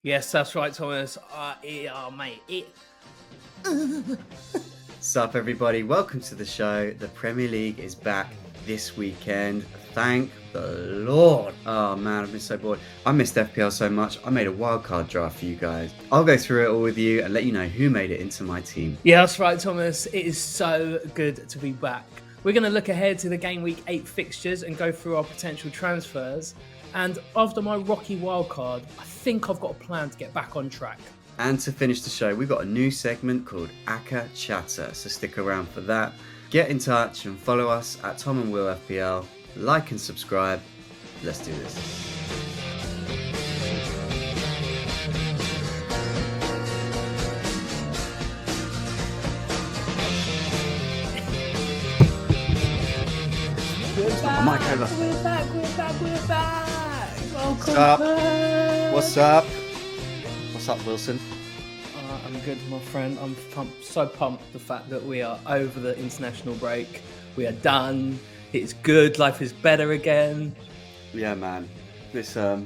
Yes, that's right, Thomas. Mate. What's up, everybody? Welcome to the show. The Premier League is back this weekend. Thank the Lord. Oh man, I've been so bored. I missed FPL so much. I made a wildcard draft for you guys. I'll go through it all with you and let you know who made it into my team. Yeah, that's right, Thomas. It is so good to be back. We're going to look ahead to the Game Week 8 fixtures and go through our potential transfers. And after my rocky wildcard, I think I've got a plan to get back on track. And to finish the show, we've got a new segment called Aka Chatter, so stick around for that. Get in touch and follow us at Tom and Will FPL. Like and subscribe. Let's do this. We're back. Welcome back. What's up? What's up, Wilson? I'm good, my friend. I'm so pumped the fact that we are over the international break. We are done. It's good. Life is better again. Yeah, man. We're still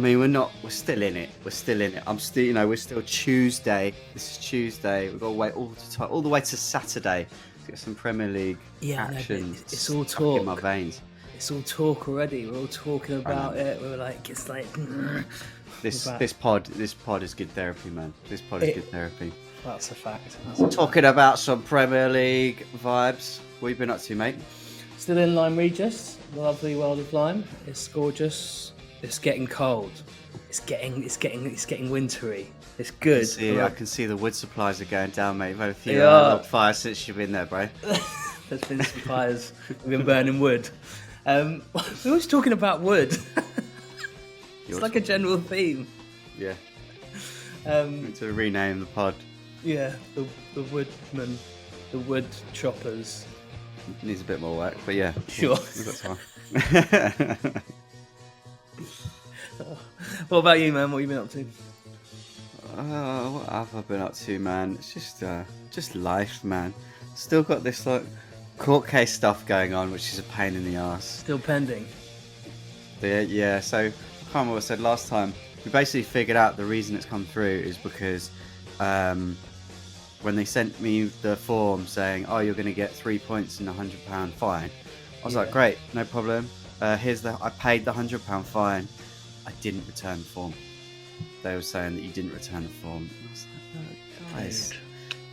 in it. We're still in it. We're still Tuesday. This is Tuesday. We've got to wait all the way to Saturday to get some Premier League action. It's all talk in my veins. It's all talk already. We're all talking about it. We're like, it's like. This pod is good therapy, man. This pod is good therapy. That's a fact. Talking about some Premier League vibes. What have you been up to, mate? Still in Lyme Regis, the lovely world of Lyme. It's gorgeous. It's getting cold. It's getting wintry. It's good. I can see the wood supplies are going down, mate. You've had a few log fires since you've been there, bro. There's been some fires. We've been burning wood. We're always talking about wood. It's like a general theme. Yeah. Need to rename the pod. Yeah, the woodmen, the wood choppers. Needs a bit more work, but yeah. Sure. We've got time. What about you, man? What have you been up to? What have I been up to, man? It's just life, man. Still got this like court case stuff going on, which is a pain in the ass. Still pending. Yeah. So I can't remember what I said last time. We basically figured out the reason it's come through is because when they sent me the form saying, "Oh, you're going to get 3 points and £100 fine," I was like, "Great, no problem." I paid the £100 fine. I didn't return the form. They were saying that you didn't return the form. I was like, "Oh, guys,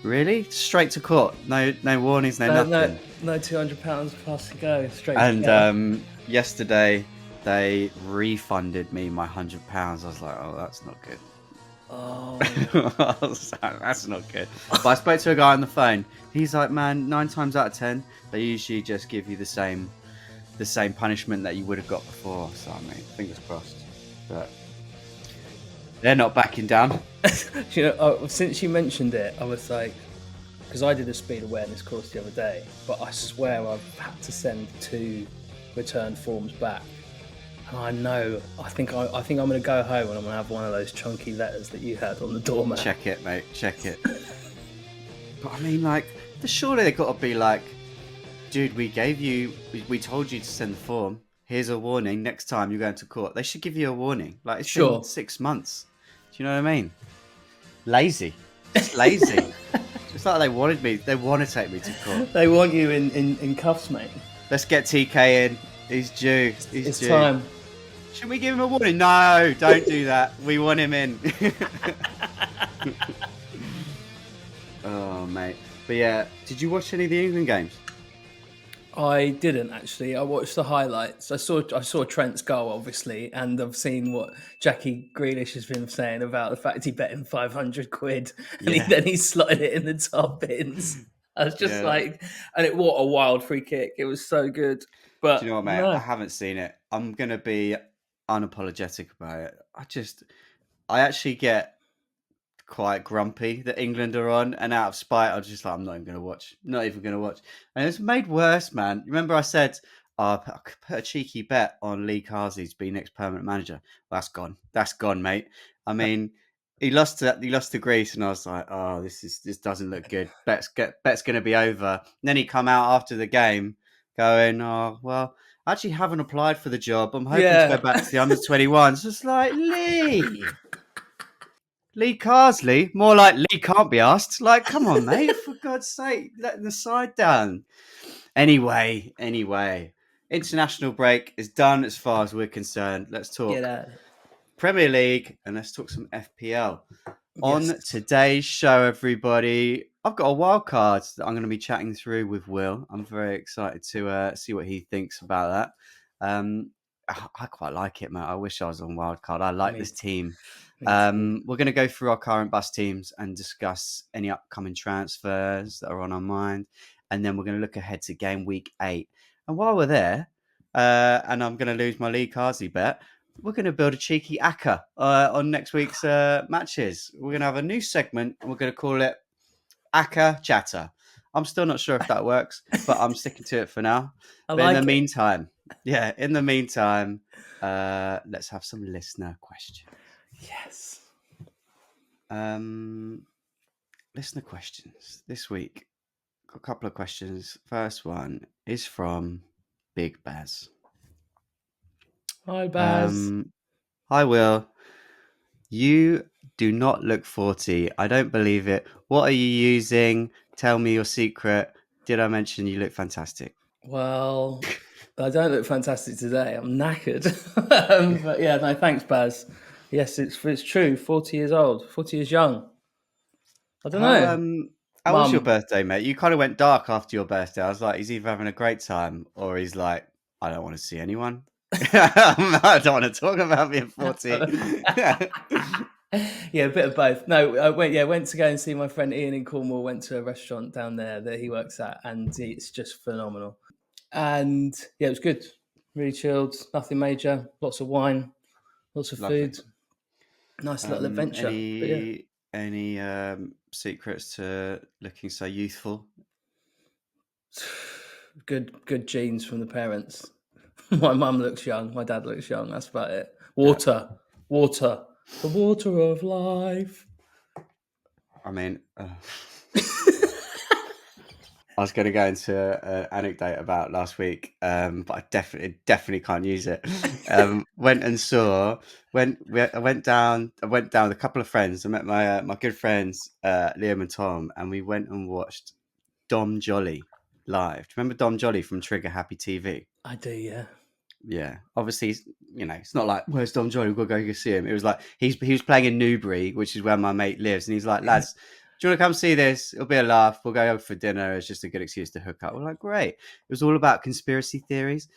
really? Straight to court? No warnings, no nothing." No £200 plus to go straight. And yesterday they refunded me my £100. I was like, "Oh, that's not good." Oh, I was like, that's not good. But I spoke to a guy on the phone. He's like, "Man, 9 times out of 10, they usually just give you the same punishment that you would have got before." So I mean, fingers crossed. But they're not backing down. Since you mentioned it, I was like, because I did a speed awareness course the other day, but I swear I've had to send 2 return forms back. And I think I'm going to go home and I'm going to have one of those chunky letters that you had on the doormat. Check it, mate. Check it. But I mean, like, surely they've got to be like, "Dude, we told you to send the form. Here's a warning. Next time you're going to court." They should give you a warning. Like, it's been 6 months. Do you know what I mean? Lazy. It's lazy. It's like they want to take me to court. They want you in cuffs, mate. Let's get TK in. He's due. It's time. Should we give him a warning? No, don't do that. We want him in. Oh, mate. But yeah, did you watch any of the England games? I didn't actually. I watched the highlights. I saw Trent's goal, obviously, and I've seen what Jackie Grealish has been saying about the fact he bet him 500 quid and then he slotted it in the top bins. I was just like, what a wild free kick. It was so good. But do you know what, mate? I haven't seen it. I'm going to be unapologetic about it. I actually get quite grumpy that England are on, and out of spite, I'm just like, I'm not even going to watch. And it's made worse, man. Remember I said, I could put a cheeky bet on Lee Carsley to be next permanent manager. Well, that's gone, mate. I mean, he lost to Greece, and I was like, "Oh, this doesn't look good. Bet's going to be over." And then he come out after the game going, "Oh, well, I actually haven't applied for the job. I'm hoping to go back to the under-21s." It's like, Lee, Lee Carsley, more like Lee can't be asked. Like, come on, mate, for God's sake, letting the side down. Anyway, international break is done as far as we're concerned. Let's Get talk out of it. Premier League and let's talk some FPL. Yes. On today's show, everybody, I've got a wild card that I'm going to be chatting through with Will. I'm very excited to see what he thinks about that. I quite like it, mate. I wish I was on wild card. I like this team. Me too. We're going to go through our current bus teams and discuss any upcoming transfers that are on our mind. And then we're going to look ahead to game week 8. And while we're there, and I'm going to lose my Lee Carsley bet, we're going to build a cheeky ACCA on next week's matches. We're going to have a new segment and we're going to call it ACCA Chatter. I'm still not sure if that works, but I'm sticking to it for now. But in the meantime, let's have some listener questions. Yes. Listener questions this week. Got a couple of questions. First one is from Big Baz. Hi, Baz. Hi, Will. You do not look 40. I don't believe it. What are you using? Tell me your secret. Did I mention you look fantastic? Well, I don't look fantastic today. I'm knackered. But yeah, no, thanks, Baz. Yes, it's true. 40 years old. 40 years young. I don't know. How was your birthday, mate? You kind of went dark after your birthday. I was like, he's either having a great time or he's like, I don't want to see anyone. I don't want to talk about being 40. Yeah, a bit of both. No, I went to go and see my friend Ian in Cornwall. Went to a restaurant down there that he works at, and it's just phenomenal. And yeah, it was good. Really chilled. Nothing major. Lots of wine. Lots of Lovely. food. Nice little adventure. Any secrets to looking so youthful? Good genes from the parents. My mum looks young. My dad looks young. That's about it. Water. The water of life. I mean, I was going to go into an anecdote about last week, but I definitely can't use it. I went down with a couple of friends. I met my good friends Liam and Tom, and we went and watched Dom Jolly live. Do you remember Dom Jolly from Trigger Happy TV? I do, yeah. Yeah, obviously, it's not like, where's Dom Jolly? We've got to go see him. It was like he was playing in Newbury, which is where my mate lives, and he's like, lads, do you want to come see this? It'll be a laugh. We'll go over for dinner. It's just a good excuse to hook up. We're like, great. It was all about conspiracy theories.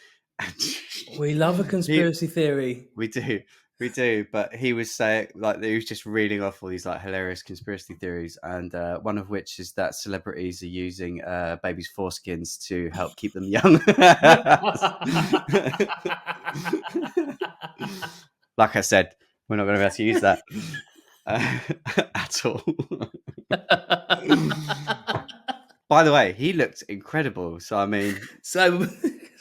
We love a conspiracy theory. We do. But he was saying, like, he was just reading off all these like hilarious conspiracy theories, and one of which is that celebrities are using babies' foreskins to help keep them young. Like I said, we're not going to be able to use that at all. By the way, he looked incredible. So I mean, so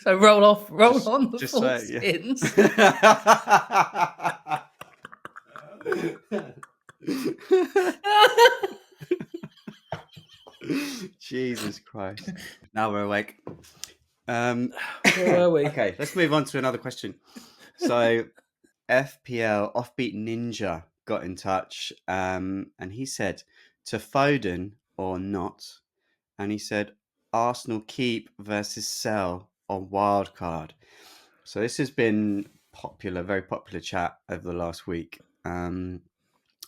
roll on the foreskins. Jesus Christ! Now we're awake. Where were we? Okay, let's move on to another question. So, FPL Offbeat Ninja got in touch, and he said, to Foden or not, and he said Arsenal keep versus sell on wildcard. So this has been very popular chat over the last week.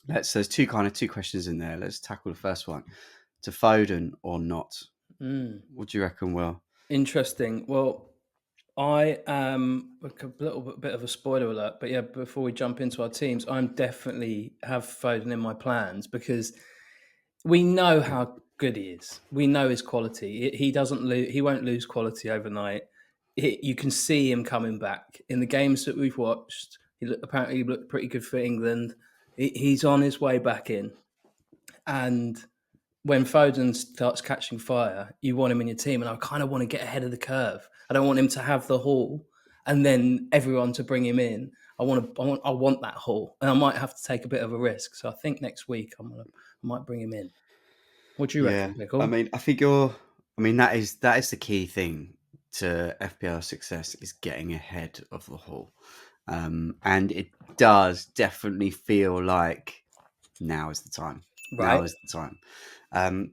There's two questions in there. Let's tackle the first one. To Foden or not? What do you reckon, Will? Interesting. Well, I am a little bit of a spoiler alert, but yeah, before we jump into our teams, I'm definitely have Foden in my plans because we know how good he is. We know his quality. He doesn't lose. He won't lose quality overnight. You can see him coming back in the games that we've watched. Apparently he looked pretty good for England. He's on his way back in, and when Foden starts catching fire, you want him in your team, and I kind of want to get ahead of the curve. I don't want him to have the haul, and then everyone to bring him in. I want that haul, and I might have to take a bit of a risk. So I think next week I might bring him in. What do you reckon, Pickle? I mean, I think that is the key thing to FPL success is getting ahead of the haul, and it does definitely feel like now is the time. Now Right. is the time.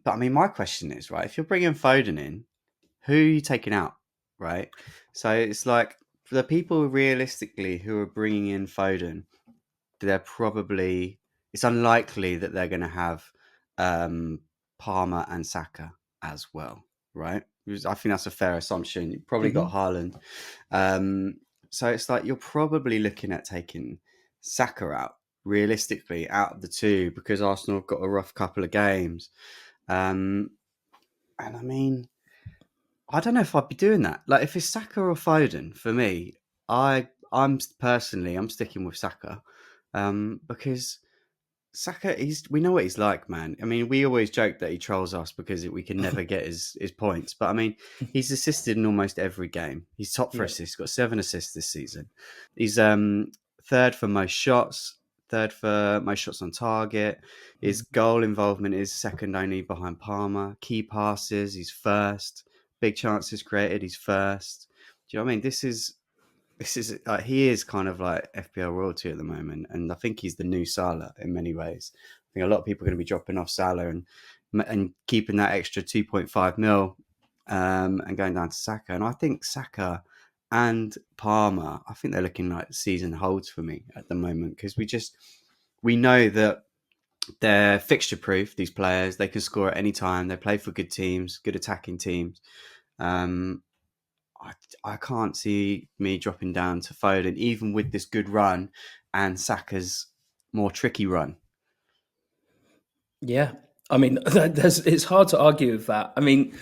But I mean, my question is, right, if you're bringing Foden in, who are you taking out, right? So it's like for the people realistically who are bringing in Foden, it's unlikely that they're going to have Palmer and Saka as well, right? I think that's a fair assumption. You've probably got Haaland. So it's like you're probably looking at taking Saka out, realistically, out of the two, because Arsenal have got a rough couple of games. And I mean, I don't know if I'd be doing that. Like, if it's Saka or Foden, for me, I'm sticking with Saka, because Saka, we know what he's like, man. I mean, we always joke that he trolls us because we can never get his points. But I mean, he's assisted in almost every game. He's top for Yeah. assists, got 7 assists this season. He's third for most shots, third for most shots on target. His goal involvement is second only behind Palmer. Key passes, he's first. Big chances created, he's first. Do you know what I mean? This is he is kind of like FPL royalty at the moment, and I think he's the new Salah in many ways. I think a lot of people are going to be dropping off Salah and keeping that extra 2.5 mil and going down to Saka. And I think Saka and Palmer, I think they're looking like season holds for me at the moment, because we know that they're fixture proof. These players, they can score at any time. They play for good teams, good attacking teams. Um, I can't see me dropping down to Foden, even with this good run and Saka's more tricky run. Yeah. I mean, it's hard to argue with that. I mean,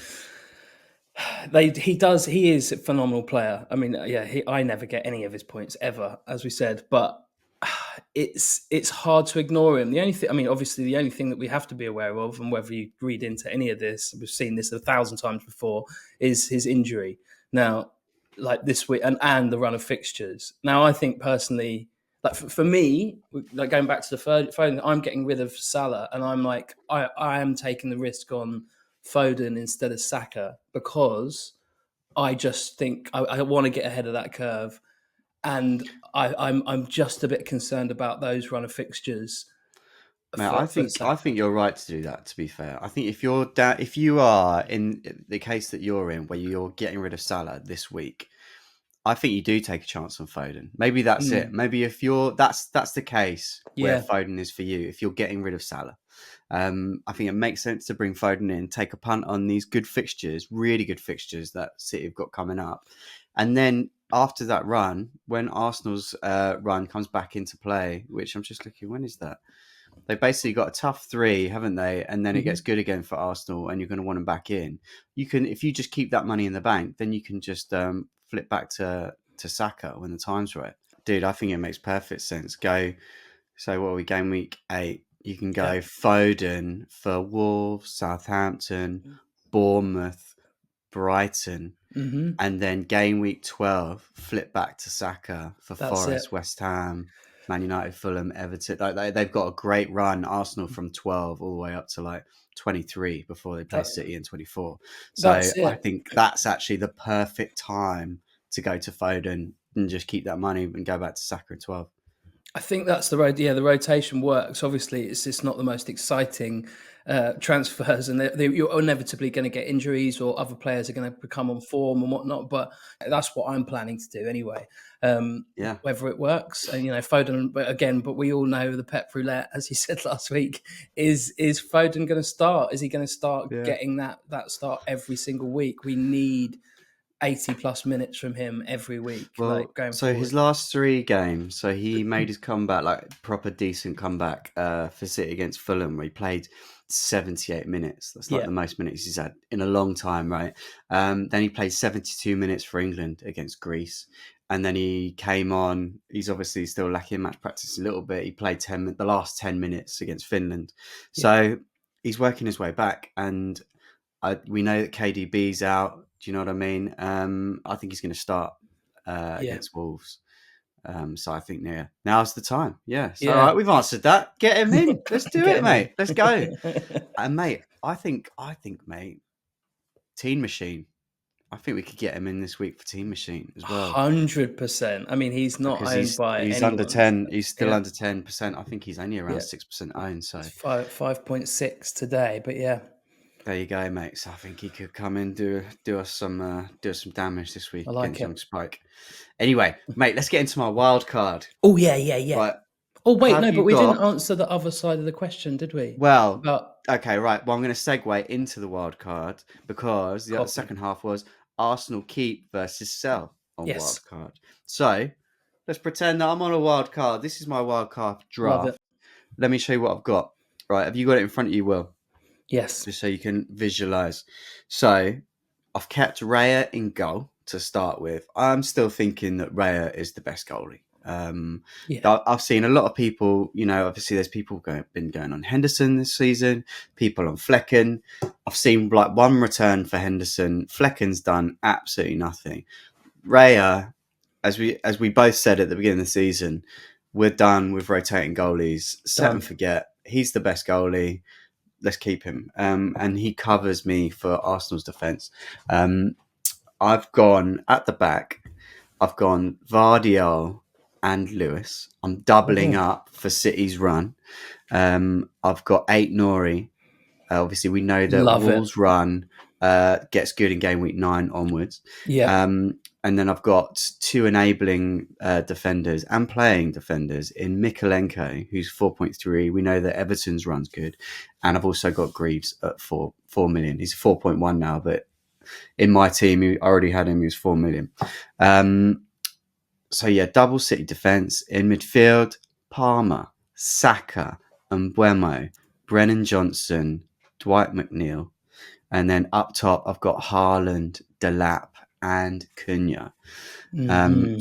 he is a phenomenal player. I mean, yeah, I never get any of his points ever, as we said, but it's hard to ignore him. The only thing, I mean, obviously, the only thing that we have to be aware of, and whether you read into any of this, we've seen this 1,000 times before, is his injury. Now, like this week, and the run of fixtures. Now, I think personally, like for me, like going back to the Foden, I'm getting rid of Salah, and I'm like, I am taking the risk on Foden instead of Saka, because I just think I want to get ahead of that curve, and I'm just a bit concerned about those run of fixtures Mate, for I Saka. think you're right to do that. To be fair, I think if you are in the case that you're in, where you're getting rid of Salah this week, I think you do take a chance on Foden. Maybe that's it. Maybe if that's the case where Yeah, Foden is for you, if you're getting rid of Salah. I think it makes sense to bring Foden in, take a punt on these good fixtures, really good fixtures that City have got coming up. And then after that run, when Arsenal's run comes back into play, which I'm just looking, when is that? They basically got a tough 3, haven't they? And then it gets good again for Arsenal, and you're going to want them back in. You can, if you just keep that money in the bank, then you can just flip back to Saka when the time's right. Dude, I think it makes perfect sense. So what are we, game week 8? You can go yeah. Foden for Wolves, Southampton, Bournemouth, Brighton, and then game week 12, flip back to Saka for That's it. Forest, West Ham, Man United, Fulham, Everton. Like they've got a great run. Arsenal from 12 all the way up to like 23 before they play That, City in 24. So that's I it. think that's actually the perfect time to go to Foden and just keep that money and go back to Saka in 12. I think that's the road. Yeah, the rotation works. Obviously, it's just not the most exciting transfers, and you're inevitably going to get injuries, or other players are going to become on form and whatnot. But that's what I'm planning to do anyway. Yeah. Whether it works, and Foden, but we all know the Pep roulette, as you said last week, is Foden going to start? Is he going to start Yeah. getting that start every single week? We need 80 plus minutes from him every week, Well, like going so forward. his last 3 games, so he made his comeback, like proper decent comeback for City against Fulham, where he played 78 minutes. That's like Yeah, the most minutes he's had in a long time, right? Then he played 72 minutes for England against Greece. And then he came on. He's obviously still lacking match practice a little bit. He played the last 10 minutes against Finland. yeah, So he's working his way back. And we know that KDB's out. Do you know what I mean? I think he's going to start yeah, against Wolves. So I think now's the time. Yeah. So all yeah. right, we've answered that. Get him in. Let's do Get it, him in. mate. Let's go. And mate, I think, mate, Teen Machine. I think we could get him in this week for Team Machine as well. 100%. I mean, he's not Because owned by he's anyone. under 10. He's still Yeah. under 10%. I think he's only around 6% owned. So It's 5.6 today, but yeah. there you go, mate. So I think he could come in do us some damage this week against Young Spike. Anyway, mate, let's get into my wild card. Oh yeah. Right. Oh wait, no, but we didn't answer the other side of the question, did we? Well, okay, right. Well, I'm going to segue into the wild card because the second half was Arsenal keep versus sell on wild card. So let's pretend that I'm on a wild card. This is my wild card draft. Let me show you what I've got. Right, have you got it in front of you, Will? Yes. Just so you can visualize. So I've kept Raya in goal to start with. I'm still thinking that Raya is the best goalie. I've seen a lot of people, obviously there's people been going on Henderson this season, people on Flecken. I've seen like one return for Henderson. Flecken's done absolutely nothing. Raya, as we both said at the beginning of the season, we're done with rotating goalies. Set and forget. He's the best goalie. Let's keep him. And he covers me for Arsenal's defence. I've gone at the back. I've gone Vardiol and Lewis. I'm doubling up for City's run. I've got 8 Nori. Obviously, we know that Wolves' run gets good in game week 9 onwards. Yeah. And then I've got 2 enabling defenders and playing defenders in Mikolenko, who's 4.3. We know that Everton's run's good. And I've also got Greaves at 4 million. He's 4.1 now, but in my team, I already had him. He was 4 million. So yeah, double City defence. In midfield, Palmer, Saka, Mbeumo, Brennan Johnson, Dwight McNeil. And then up top, I've got Haaland, Delap, and Cunha.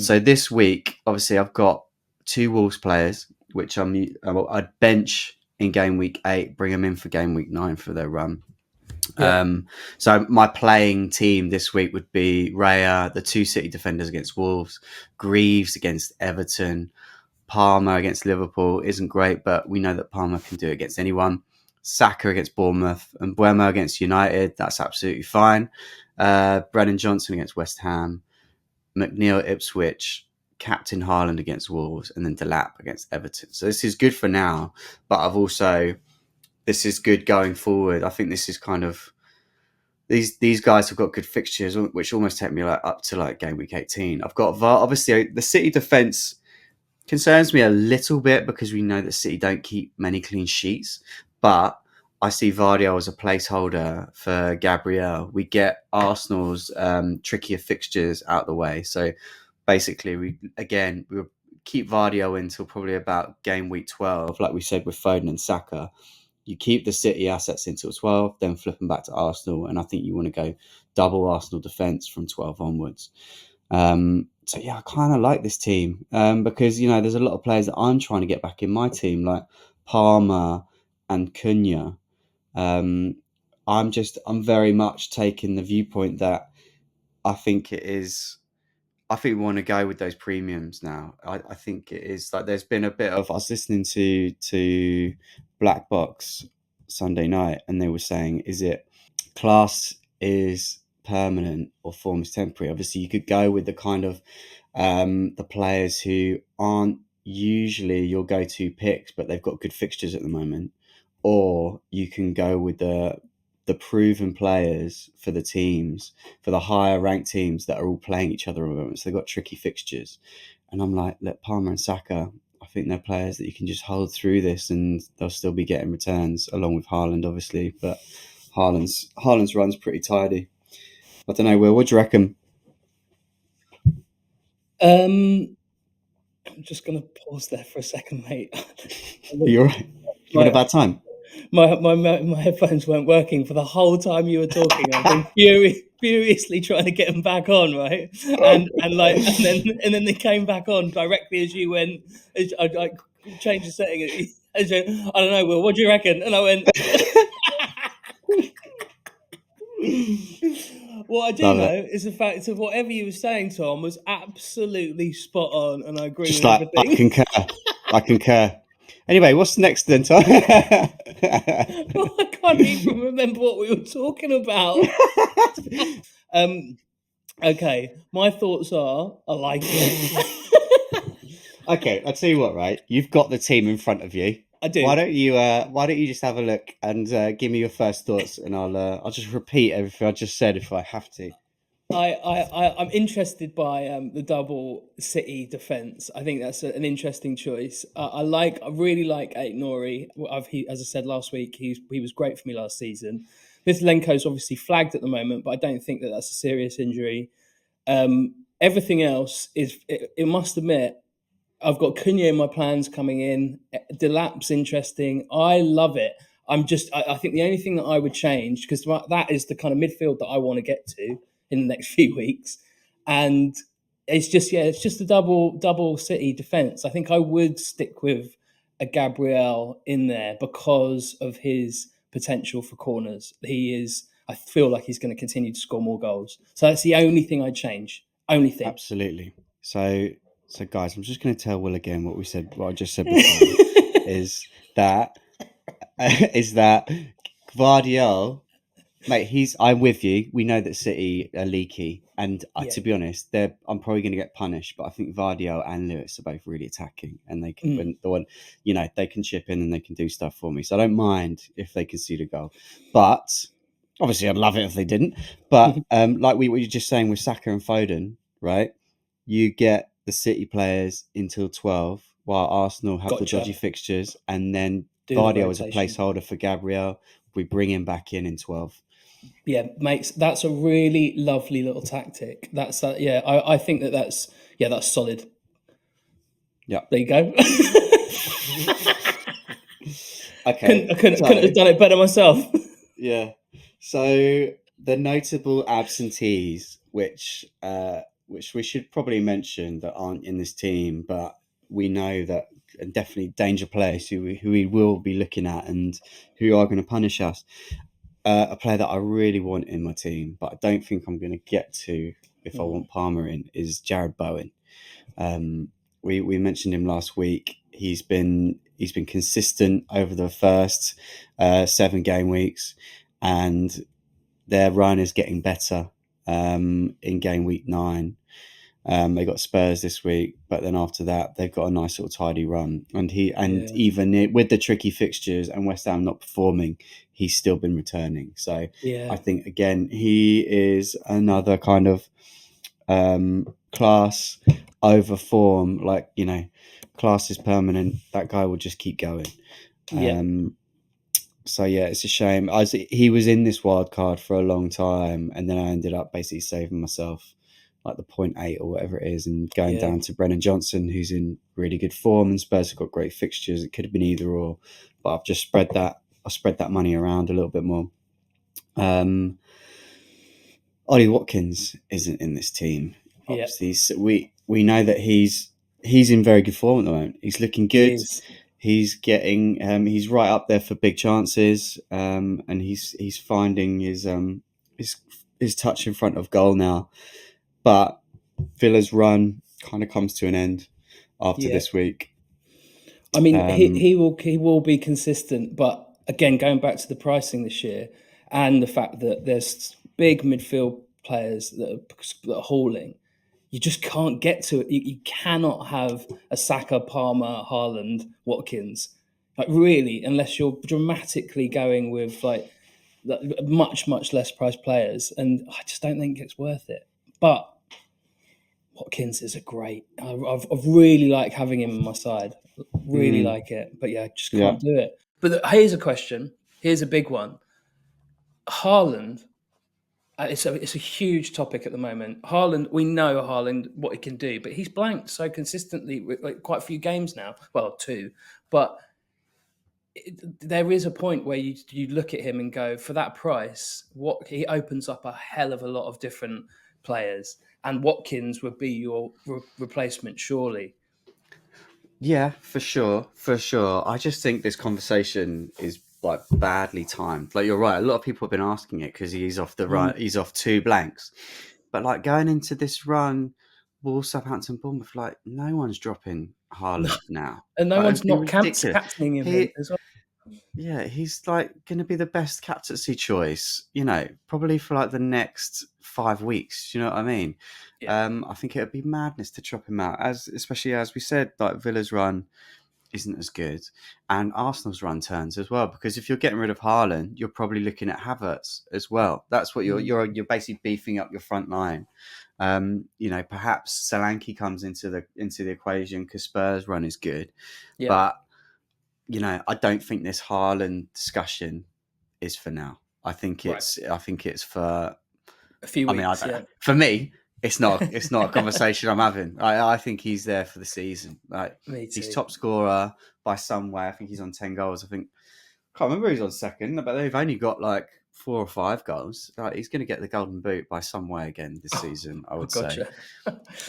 So this week, obviously, I've got 2 Wolves players, which I'd bench in game week 8, bring them in for game week 9 for their run. So my playing team this week would be Raya, the 2 City defenders against Wolves, Greaves against Everton, Palmer against Liverpool isn't great, but we know that Palmer can do it against anyone. Saka against Bournemouth and Mbeumo against United. That's absolutely fine. Brennan Johnson against West Ham, McNeil Ipswich, Captain Haaland against Wolves, and then Delap against Everton. So this is good for now, but this is good going forward. I think this is kind of these guys have got good fixtures, which almost take me up to game week 18. I've got obviously the City defense concerns me a little bit because we know that City don't keep many clean sheets, but I see Vardiol as a placeholder for Gabriel. We get Arsenal's trickier fixtures out the way, so basically we'll keep Vardiol until probably about game week 12, like we said with Foden and Saka. You keep the City assets until 12, then flip them back to Arsenal. And I think you want to go double Arsenal defence from 12 onwards. So, yeah, I kind of like this team because, there's a lot of players that I'm trying to get back in my team, like Palmer and Cunha. I'm very much taking the viewpoint that I think we want to go with those premiums now. I think it is like there's been a bit of. I was listening to Black Box Sunday night, and they were saying, "Is it class is permanent or form is temporary?" Obviously, you could go with the kind of the players who aren't usually your go-to picks, but they've got good fixtures at the moment, or you can go with the proven players for the teams, for the higher ranked teams that are all playing each other at the moment. So they've got tricky fixtures. And I'm like, look, Palmer and Saka, I think they're players that you can just hold through this and they'll still be getting returns, along with Haaland, obviously. But Haaland's run's pretty tidy. I don't know, Will, what do you reckon? I'm just going to pause there for a second, mate. You're right. You had a bad time? My headphones weren't working for the whole time you were talking. I've been furiously trying to get them back on, right? And then they came back on directly as you went. I changed the setting. I don't know, Will. What do you reckon? And I went. What I do know is the fact of whatever you were saying, Tom, was absolutely spot on, and I agree with everything. I concur. Anyway, what's next then, Tom? Well, I can't even remember what we were talking about. Okay, my thoughts are I like it. Okay, I'll tell you what, right? You've got the team in front of you. I do. Why don't you just have a look and give me your first thoughts, and I'll just repeat everything I just said if I have to. I'm interested by the double City defense. I think that's an interesting choice. I really like Ait Nori. As I said last week, he was great for me last season. Lenko's obviously flagged at the moment, but I don't think that that's a serious injury. Everything else is, it must admit, I've got Cunha in my plans coming in. Delap's interesting. I love it. I think the only thing that I would change, because that is the kind of midfield that I want to get to in the next few weeks, and it's just a double City defense. I think I would stick with a Gabriel in there because of his potential for corners. I feel like he's going to continue to score more goals. So that's the only thing I'd change. Only thing. Absolutely. So guys, I'm just going to tell Will again what I just said before, is that is that Guardiola, mate, I'm with you. We know that City are leaky, and Yeah. to be honest, I'm probably going to get punished. But I think Vardiel and Lewis are both really attacking, and they can they can chip in and they can do stuff for me. So I don't mind if they concede a goal, but obviously I'd love it if they didn't. But like we were just saying with Saka and Foden, right? You get the City players until 12, while Arsenal have the dodgy fixtures, and then Vardiel is a placeholder for Gabriel. We bring him back in 12. Yeah, mates, that's a really lovely little tactic. That's that. Yeah, I think that's solid. Yeah, there you go. Okay, I couldn't have done it better myself. Yeah. So the notable absentees, which we should probably mention that aren't in this team, but we know that definitely danger players who we will be looking at and who are going to punish us. A player that I really want in my team, but I don't think I'm going to get to if I want Palmer in, is Jared Bowen. We mentioned him last week. He's been consistent over the first 7 game weeks, and their run is getting better in game week 9. They got Spurs this week, but then after that, they've got a nice little tidy run. And even with the tricky fixtures and West Ham not performing, he's still been returning. So I think again, he is another kind of class over form. Like, class is permanent. That guy will just keep going. So yeah, it's a shame. He was in this wild card for a long time, and then I ended up basically saving myself like the 0.8 or whatever it is, and going down to Brennan Johnson, who's in really good form, and Spurs have got great fixtures. It could have been either or, but I've just spread that money around a little bit more. Ollie Watkins isn't in this team. Obviously, so we know that he's in very good form at the moment. He's looking good. He's getting he's right up there for big chances, and he's finding his touch in front of goal now. But Villa's run kind of comes to an end after this week. I mean, he will be consistent, but again, going back to the pricing this year and the fact that there's big midfield players that are hauling, you just can't get to it. You cannot have a Saka, Palmer, Haaland, Watkins, like really, unless you're dramatically going with like much less priced players, and I just don't think it's worth it. But Watkins is a great. I've really like having him on my side. Really like it, but I just can't do it. But here's a question. Here's a big one. Haaland. It's a huge topic at the moment. Haaland, we know Haaland what he can do, but he's blanked so consistently with like quite a few games now. Well, 2, but there is a point where you look at him and go, for that price, what he opens up a hell of a lot of different players, and Watkins would be your replacement, surely. Yeah, for sure. I just think this conversation is like badly timed. Like, you're right. A lot of people have been asking it because he's off the right. He's off 2 blanks, but like going into this run, Wolves, Southampton, Bournemouth, like no one's dropping Haaland now, and no like, one's not ridiculous. captaining him as well. Yeah, he's like going to be the best captaincy choice, probably for like the next 5 weeks. Do you know what I mean? Yeah. I think it would be madness to chop him out, especially as we said, like Villa's run isn't as good, and Arsenal's run turns as well. Because if you're getting rid of Haaland, you're probably looking at Havertz as well. That's what you're basically beefing up your front line. Perhaps Solanke comes into the equation because Spurs' run is good, Yeah. but I don't think this Haaland discussion is for now. I think Right. it's for. A few I mean, weeks. Yeah. for me, it's not. It's not a conversation I'm having. I think he's there for the season. Like Me he's too. top scorer by some way. I think he's on 10 goals. I think can't remember who's on second, but they've only got like 4 or 5 goals. Like, he's going to get the golden boot by some way again this season. I would say. Gotcha.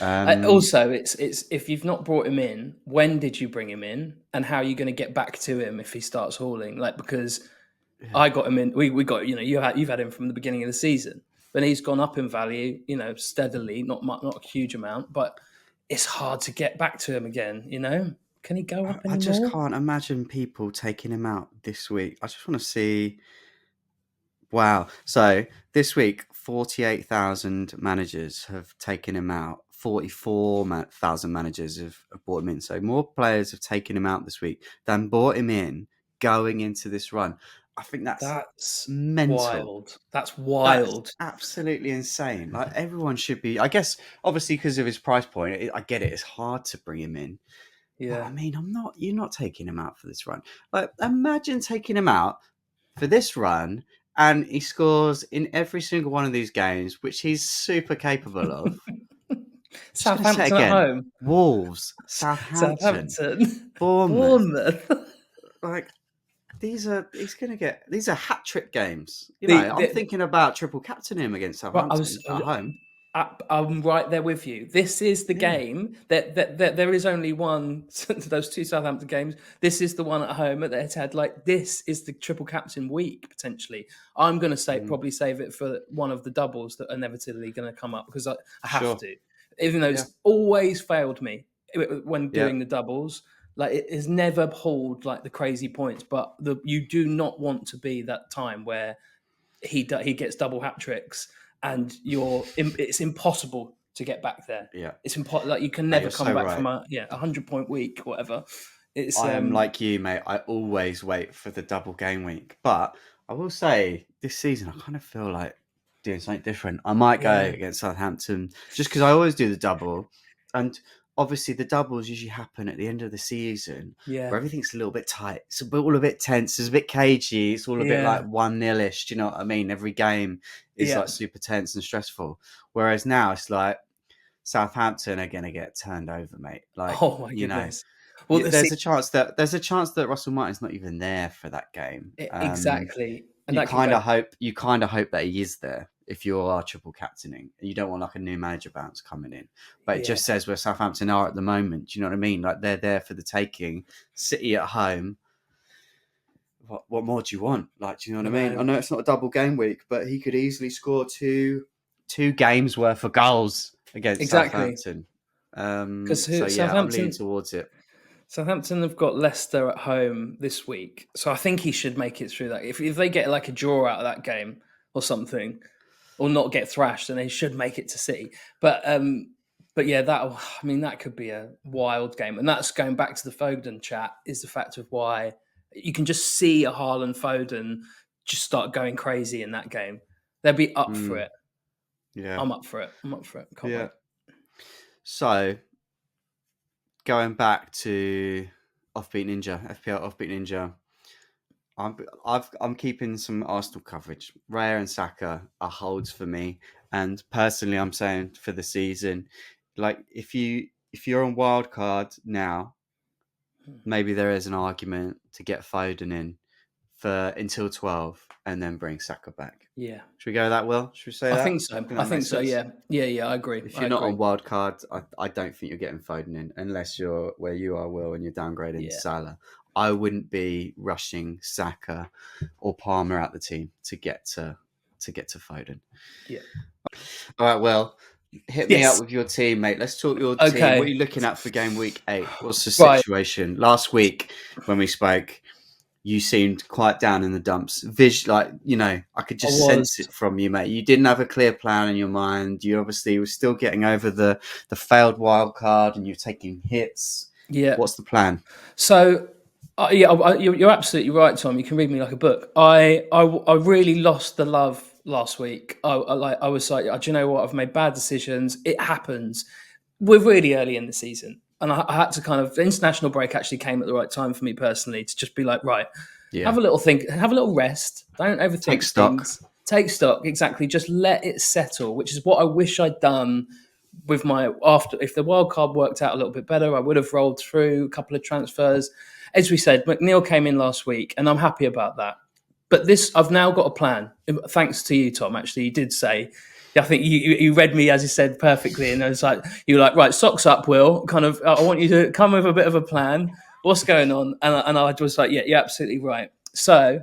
Um, Also, it's if you've not brought him in, when did you bring him in, and how are you going to get back to him if he starts hauling? Like, because yeah. I got him in, we got you've had him from the beginning of the season, but he's gone up in value, steadily, not much, not a huge amount, but it's hard to get back to him again. Can he go up I just anymore? can't imagine people taking him out this week. I just want to see. Wow. So this week, 48,000 managers have taken him out. 44,000 managers have bought him in. So more players have taken him out this week than bought him in going into this run. I think that's That's mental. wild. That's That's wild. absolutely insane. Like everyone should be, I guess, obviously because of his price point, I get it. It's hard to bring him in. But Yeah. I mean, you're not taking him out for this run. Like imagine taking him out for this run and he scores in every single one of these games, which he's super capable of. Just going to say it Southampton at again: home. Wolves, Southampton, Southampton. Bournemouth. Bournemouth. Like these are hat trick games. the, I'm the, thinking about triple captain him against Well, Southampton at home. I'm right there with you. This is the Yeah. game that there is only one to those two Southampton games. This is the one at home at the Etihad. Like this is the triple captain week potentially. I'm going to probably save it for one of the doubles that are inevitably going to come up because I have Sure. to, even though Yeah. it's always failed me when Yeah. doing the doubles. Like it has never pulled like the crazy points, but you do not want to be that time where he gets double hat tricks and it's impossible to get back there. Yeah. It's impossible. Like you can No, never you're come so back right. from a 100-point week, whatever. It's I am like you, mate. I always wait for the double game week. But I will say this season, I kind of feel like doing something different. I might go against Southampton just because I always do the double. And obviously, the doubles usually happen at the end of the season yeah, where everything's a little bit tight. It's all a bit tense. It's a bit cagey. It's all a bit like 1-0-ish. Do you know what I mean? Every game is like super tense and stressful. Whereas now it's like Southampton are going to get turned over, mate. Like, oh my goodness. Well, there's a chance that Russell Martin's not even there for that game. Exactly, and You that could kind go. of hope that he is there if you are triple captaining. You don't want like a new manager bounce coming in, but it just says where Southampton are at the moment. Do you know what I mean? Like they're there for the taking. City at home. What more do you want? Like, do you know what I mean? I know it's not a double game week, but he could easily score two games worth of goals against Southampton. Because So yeah, I'm Southampton leaning towards it. Southampton have got Leicester at home this week, so I think he should make it through that. If they get like a draw out of that game or something, or not get thrashed, then they should make it to City. But yeah, that could be a wild game, and that's going back to the Foden chat. Is the fact of why you can just see a Haaland Foden just start going crazy in that game. They'll be up for it. Yeah, I'm up for it. Can't wait. So going back to Offbeat Ninja, FPL Offbeat Ninja, I'm keeping some Arsenal coverage. Raya and Saka are holds for me, and personally, I'm saying for the season, like if you're on wildcard now, maybe there is an argument to get Foden in for until 12 and then bring Saka back. Yeah. Should we go that well? Should we say that? I think so. I think so. Yeah. I agree. If you're not on wildcard, I don't think you're getting Foden in unless you're where you are, Will, and you're downgrading Salah. I wouldn't be rushing Saka or Palmer out the team to get to Foden. Yeah. All right, well, hit me up with your team, mate. Let's talk your team. What are you looking at for game week 8? What's the situation? Last week when we spoke, you seemed quite down in the dumps. Like, I could I just was. sense it from you, mate. You didn't have a clear plan in your mind. You obviously were still getting over the failed wild card, and you're taking hits. Yeah. What's the plan? So, you're absolutely right, Tom. You can read me like a book. I really lost the love last week. I was like, do you know what? I've made bad decisions. It happens. We're really early in the season, and I had to kind of the international break actually came at the right time for me personally to just be like, right, Yeah. have a little think, have a little rest. Don't overthink Take stock. things. Take stock, exactly. Just let it settle, which is what I wish I'd done with my after. If the wild card worked out a little bit better, I would have rolled through a couple of transfers. As we said, McNeil came in last week, and I'm happy about that. But I've now got a plan. Thanks to you, Tom. Actually, you did say, I think you read me as you said perfectly, and I was like, you were like, right, socks up, Will. Kind of, I want you to come with a bit of a plan. What's going on? And I was like, yeah, you're absolutely right. So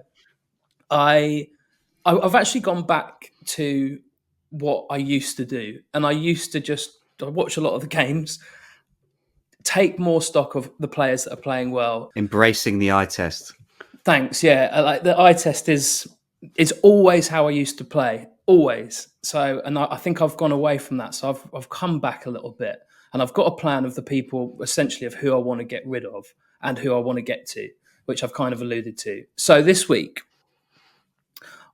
I've actually gone back to what I used to do, and I used to I watch a lot of the games, take more stock of the players that are playing well. Embracing the eye test. Thanks. Yeah, like the eye test is always how I used to play, always. So, and I think I've gone away from that. So I've come back a little bit, and I've got a plan of the people essentially of who I want to get rid of and who I want to get to, which I've kind of alluded to. So this week,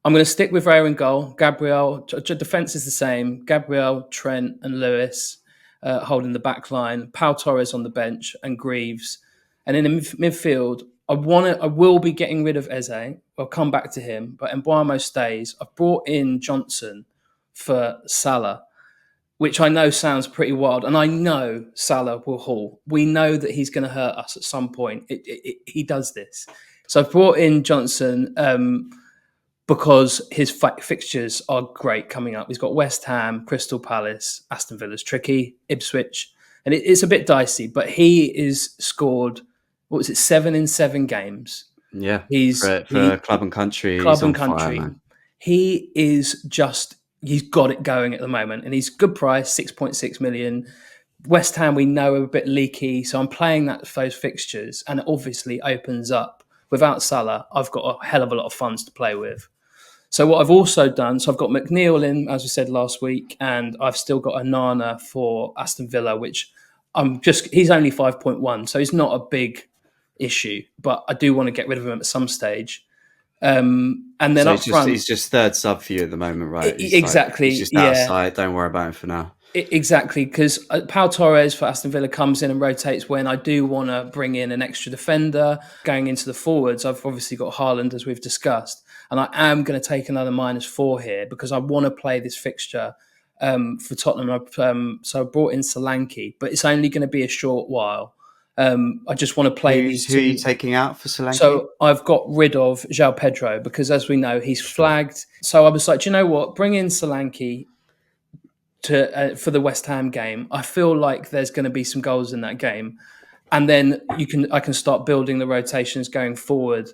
I'm going to stick with Raya in goal. Gabriel, defence is the same. Gabriel, Trent, and Lewis holding the back line. Pau Torres on the bench and Greaves. And in the midfield, I will be getting rid of Eze. I'll come back to him. But Mbuamo stays. I've brought in Johnson for Salah, which I know sounds pretty wild. And I know Salah will haul. We know that he's going to hurt us at some point. He does this. So I've brought in Johnson because his fixtures are great coming up. He's got West Ham, Crystal Palace, Aston Villa's tricky, Ipswich. And it's a bit dicey, but he is scored, 7 in 7 games. Yeah, He's for club and country. Club and country. Fire, he's got it going at the moment, and he's good price, 6.6 million. West Ham, we know, are a bit leaky, so I'm playing those fixtures, and it obviously opens up. Without Salah, I've got a hell of a lot of funds to play with. So what I've also done, so I've got McNeil in, as we said last week, and I've still got Onana for Aston Villa, which he's only 5.1, so he's not a big issue, but I do want to get rid of him at some stage. And then so up front, he's just third sub for you at the moment, right? Exactly. He's just outside. Don't worry about him for now. Exactly, because Pau Torres for Aston Villa comes in and rotates when I do want to bring in an extra defender. Going into the forwards, I've obviously got Haaland, as we've discussed, and I am going to take another -4 here because I want to play this fixture for Tottenham. So I brought in Solanke, but it's only going to be a short while. I just want to play these two. Who are you taking out for Solanke? So I've got rid of João Pedro because, as we know, he's flagged. So I was like, do you know what? Bring in Solanke for the West Ham game. I feel like there's going to be some goals in that game, and then I can start building the rotations going forward.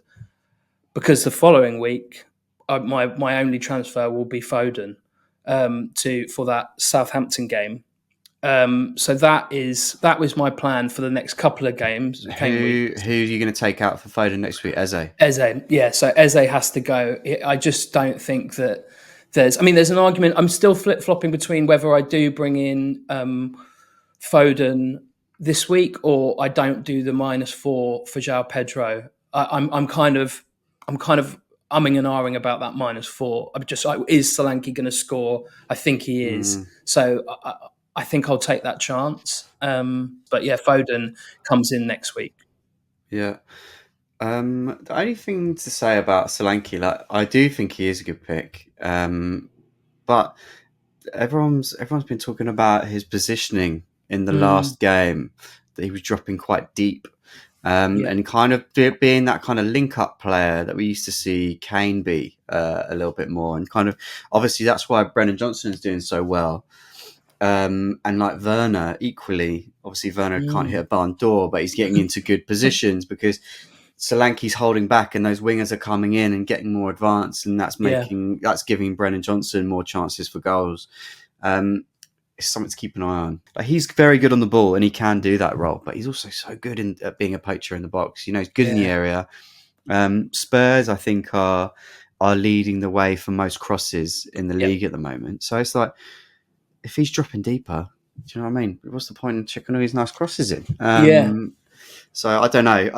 Because the following week, my only transfer will be Foden for that Southampton game. So that was my plan for the next couple of games. Who are you going to take out for Foden next week? Eze, yeah. So Eze has to go. I just don't think that there's an argument. I'm still flip-flopping between whether I do bring in Foden this week or I don't do the -4 for João Pedro. I'm kind of umming and ahhing about that -4. Is Solanke going to score? I think he is. So I think I'll take that chance. But yeah, Foden comes in next week. Yeah. The only thing to say about Solanke, I do think he is a good pick. But everyone's been talking about his positioning in the last game, that he was dropping quite deep. And kind of being that kind of link-up player that we used to see Kane be a little bit more. And kind of, obviously, that's why Brennan Johnson is doing so well. And like Werner, equally, obviously Werner can't hit a barn door, but he's getting into good positions because Solanke's holding back and those wingers are coming in and getting more advanced, and that's giving Brennan Johnson more chances for goals. It's something to keep an eye on. He's very good on the ball and he can do that role, but he's also so good at being a poacher in the box. He's good in the area. Spurs, I think, are leading the way for most crosses in the Yeah. league at the moment. So it's like, if he's dropping deeper, do you know what I mean? What's the point in checking all these nice crosses in? Yeah. So I don't know.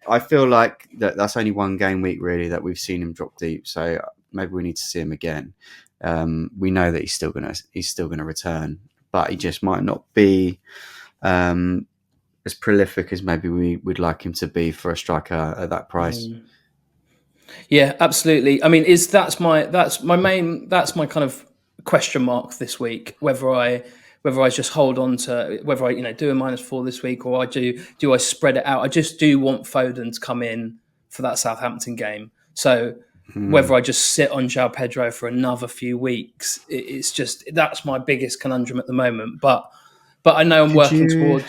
I feel like that's only one game week really that we've seen him drop deep. So maybe we need to see him again. We know that he's still gonna return, but he just might not be as prolific as maybe we'd like him to be for a striker at that price. Yeah, absolutely. I mean, that's my kind of question mark this week. Whether I just hold on to whether I do a -4 this week, or I spread it out. I just do want Foden to come in for that Southampton game. So whether I just sit on João Pedro for another few weeks, it's just that's my biggest conundrum at the moment. But I know I'm Could working you? towards.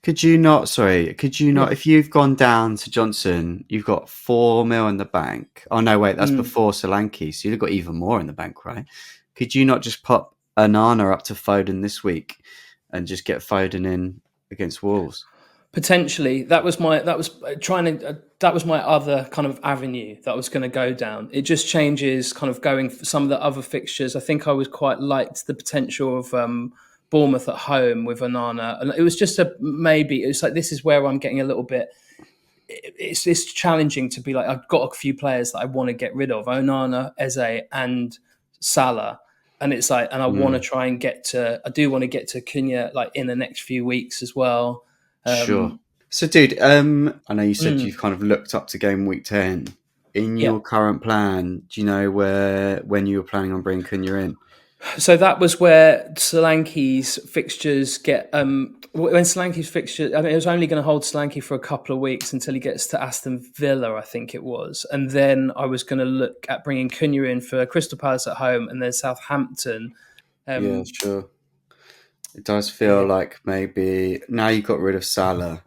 Could you not? Sorry, could you not? Yeah. If you've gone down to Johnson, you've got 4 mil in the bank. Oh no, wait, that's before Solanke, so you've got even more in the bank, right? Could you not just pop Anana up to Foden this week and just get Foden in against Wolves? Potentially, that was my other kind of avenue that I was going to go down. It just changes kind of going for some of the other fixtures. I think I was quite liked the potential of Bournemouth at home with Onana, and it was just a maybe. It's like this is where I'm getting a little bit. It's challenging to be like I've got a few players that I want to get rid of: Onana, Eze, and Salah. And it's like, and I want to try and I do want to get to Cunha like in the next few weeks as well. Sure. So, dude, I know you said you've kind of looked up to game week 10. In Yeah. your current plan, do you know when you were planning on bringing Cunha in? So that was where Solanke's fixtures get. When Solanke's fixture, I mean, it was only going to hold Solanke for a couple of weeks until he gets to Aston Villa, I think it was, and then I was going to look at bringing Cunha in for Crystal Palace at home, and then Southampton. Yeah, sure. It does Yeah, feel like maybe now you got rid of Salah.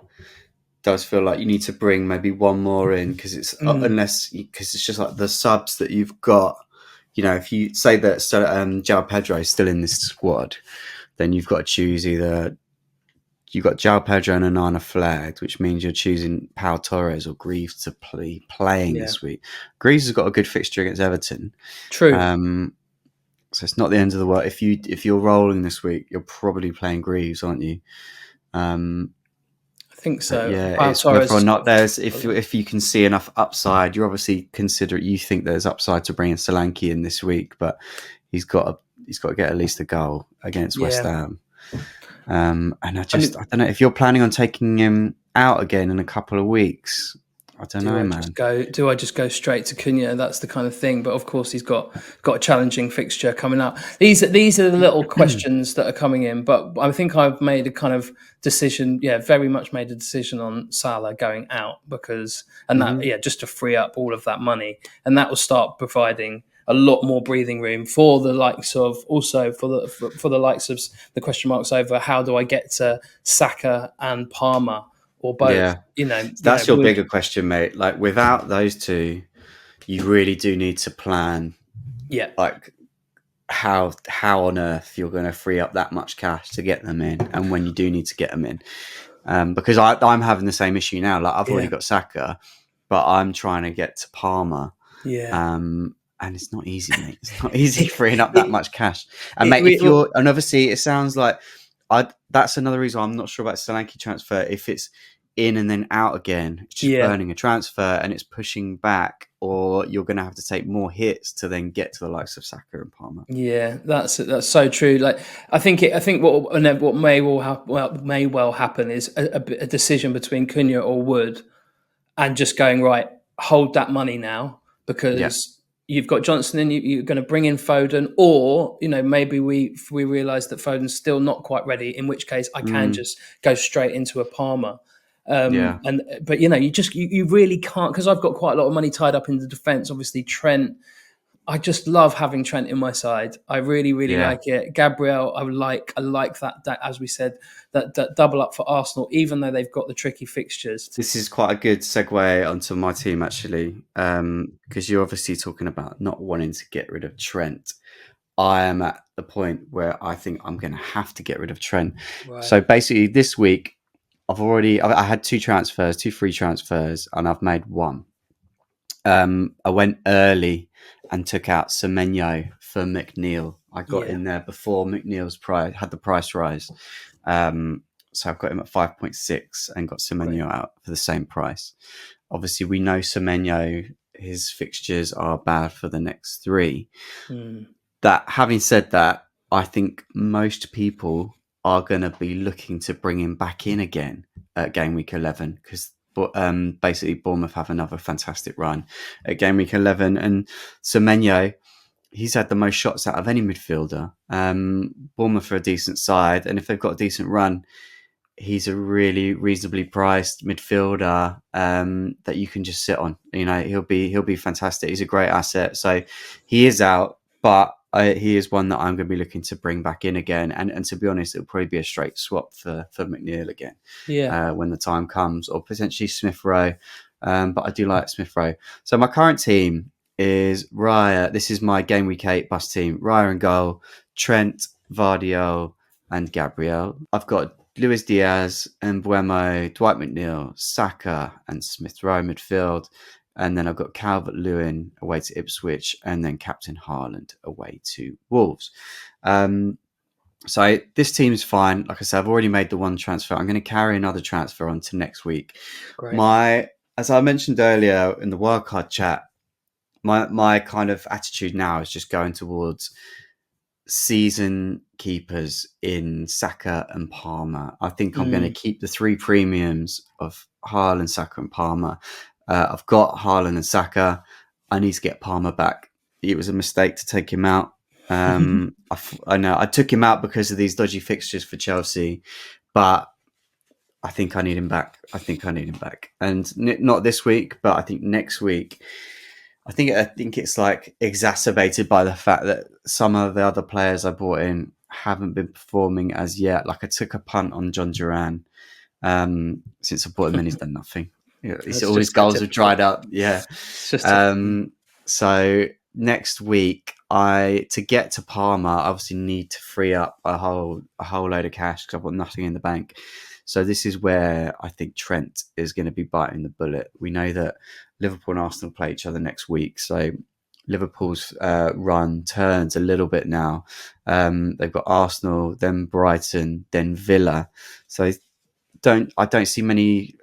Does feel like you need to bring maybe one more in because because it's just like the subs that you've got. If you say that João Pedro is still in this squad, then you've got to choose either you've got João Pedro and Onana flagged, which means you're choosing Pau Torres or Greaves to playing yeah, this week. Greaves has got a good fixture against Everton. true. So it's not the end of the world. If you're rolling this week, you're probably playing Greaves, aren't you? I think so. Yeah, Pau it's whether or Torres. not there's if you can see enough upside. You're obviously you think there's upside to bringing Solanke in this week, but he's got to get at least a goal against West Yeah, Ham. And I don't know if you're planning on taking him out again in a couple of weeks. I don't know, man. Do I just go straight to Cunha? That's the kind of thing. But of course, he's got a challenging fixture coming up. These are the little questions that are coming in. But I think I've made a kind of decision. Yeah, very much made a decision on Salah going out just to free up all of that money, and that will start providing a lot more breathing room for the likes of for the likes of the question marks over how do I get to Saka and Palmer or both. Yeah, that's your bigger question, mate. Like without those two, you really do need to plan. Yeah, like how on earth you're going to free up that much cash to get them in, and when you do need to get them in, because I'm having the same issue now. Like I've already got Saka, but I'm trying to get to Palmer. Yeah. And it's not easy, mate. It's not easy freeing up that much cash. And mate, and obviously it sounds like that's another reason I'm not sure about Solanke transfer. If it's in and then out again, it's just burning a transfer and it's pushing back, or you're going to have to take more hits to then get to the likes of Saka and Palmer. Yeah, that's so true. Like I think what may well happen is a decision between Cunha or Wood, and just going right, hold that money now because you've got Johnson in. You're going to bring in Foden, or maybe we realise that Foden's still not quite ready. In which case, I can just go straight into a Palmer. But you really can't, because I've got quite a lot of money tied up in the defence. Obviously, Trent. I just love having Trent in my side. I really, really like it. Gabriel, I like that as we said, that double up for Arsenal, even though they've got the tricky fixtures. This is quite a good segue onto my team, actually, because you're obviously talking about not wanting to get rid of Trent. I am at the point where I think I'm going to have to get rid of Trent. Right. So basically, this week I had two free transfers, and I've made one. I went early and took out Semenyo for McNeil. I got Yeah, in there before McNeil's price had the price rise. Um, so I've got him at 5.6 and got great. Semenyo out for the same price. Obviously, we know Semenyo, his fixtures are bad for the next three. Mm. That having said that, I think most people are going to be looking to bring him back in again at game week 11 because basically Bournemouth have another fantastic run at game week 11, and Semenyo, he's had the most shots out of any midfielder. Bournemouth are a decent side, and if they've got a decent run, he's a really reasonably priced midfielder that you can just sit on. You know, he'll be fantastic. He's a great asset. So he is out, but he is one that I'm going to be looking to bring back in again. And to be honest, it'll probably be a straight swap for McNeil again Yeah, when the time comes, or potentially Smith Rowe. But I do like Smith Rowe. So my current team is Raya. This is my game week 8 bus team. Raya and goal, Trent, Vardiel, and Gabriel. I've got Luis Diaz and Buemo, Dwight McNeil, Saka, and Smith Rowe midfield. And then I've got Calvert-Lewin away to Ipswich, and then Captain Haaland away to Wolves. So this team is fine. Like I said, I've already made the one transfer. I'm going to carry another transfer on to next week. great. As I mentioned earlier in the wildcard chat, my kind of attitude now is just going towards season keepers in Saka and Palmer. I think I'm going to Mm. keep the three premiums of Haaland, Saka, and Palmer. I've got Haaland and Saka. I need to get Palmer back. It was a mistake to take him out. I know I took him out because of these dodgy fixtures for Chelsea, but I think I need him back. And not this week, but I think next week. I think it's like exacerbated by the fact that some of the other players I brought in haven't been performing as yet. Like I took a punt on John Duran. Since I brought him in, he's done nothing. That's All his just so goals have dried typical. up. Yeah. It's just typical. Um, so next week, I to get to Parma, I obviously need to free up a whole load of cash because I've got nothing in the bank. So this is where I think Trent is going to be biting the bullet. We know that Liverpool and Arsenal play each other next week, so Liverpool's run turns a little bit now. They've got Arsenal, then Brighton, then Villa. So I don't see many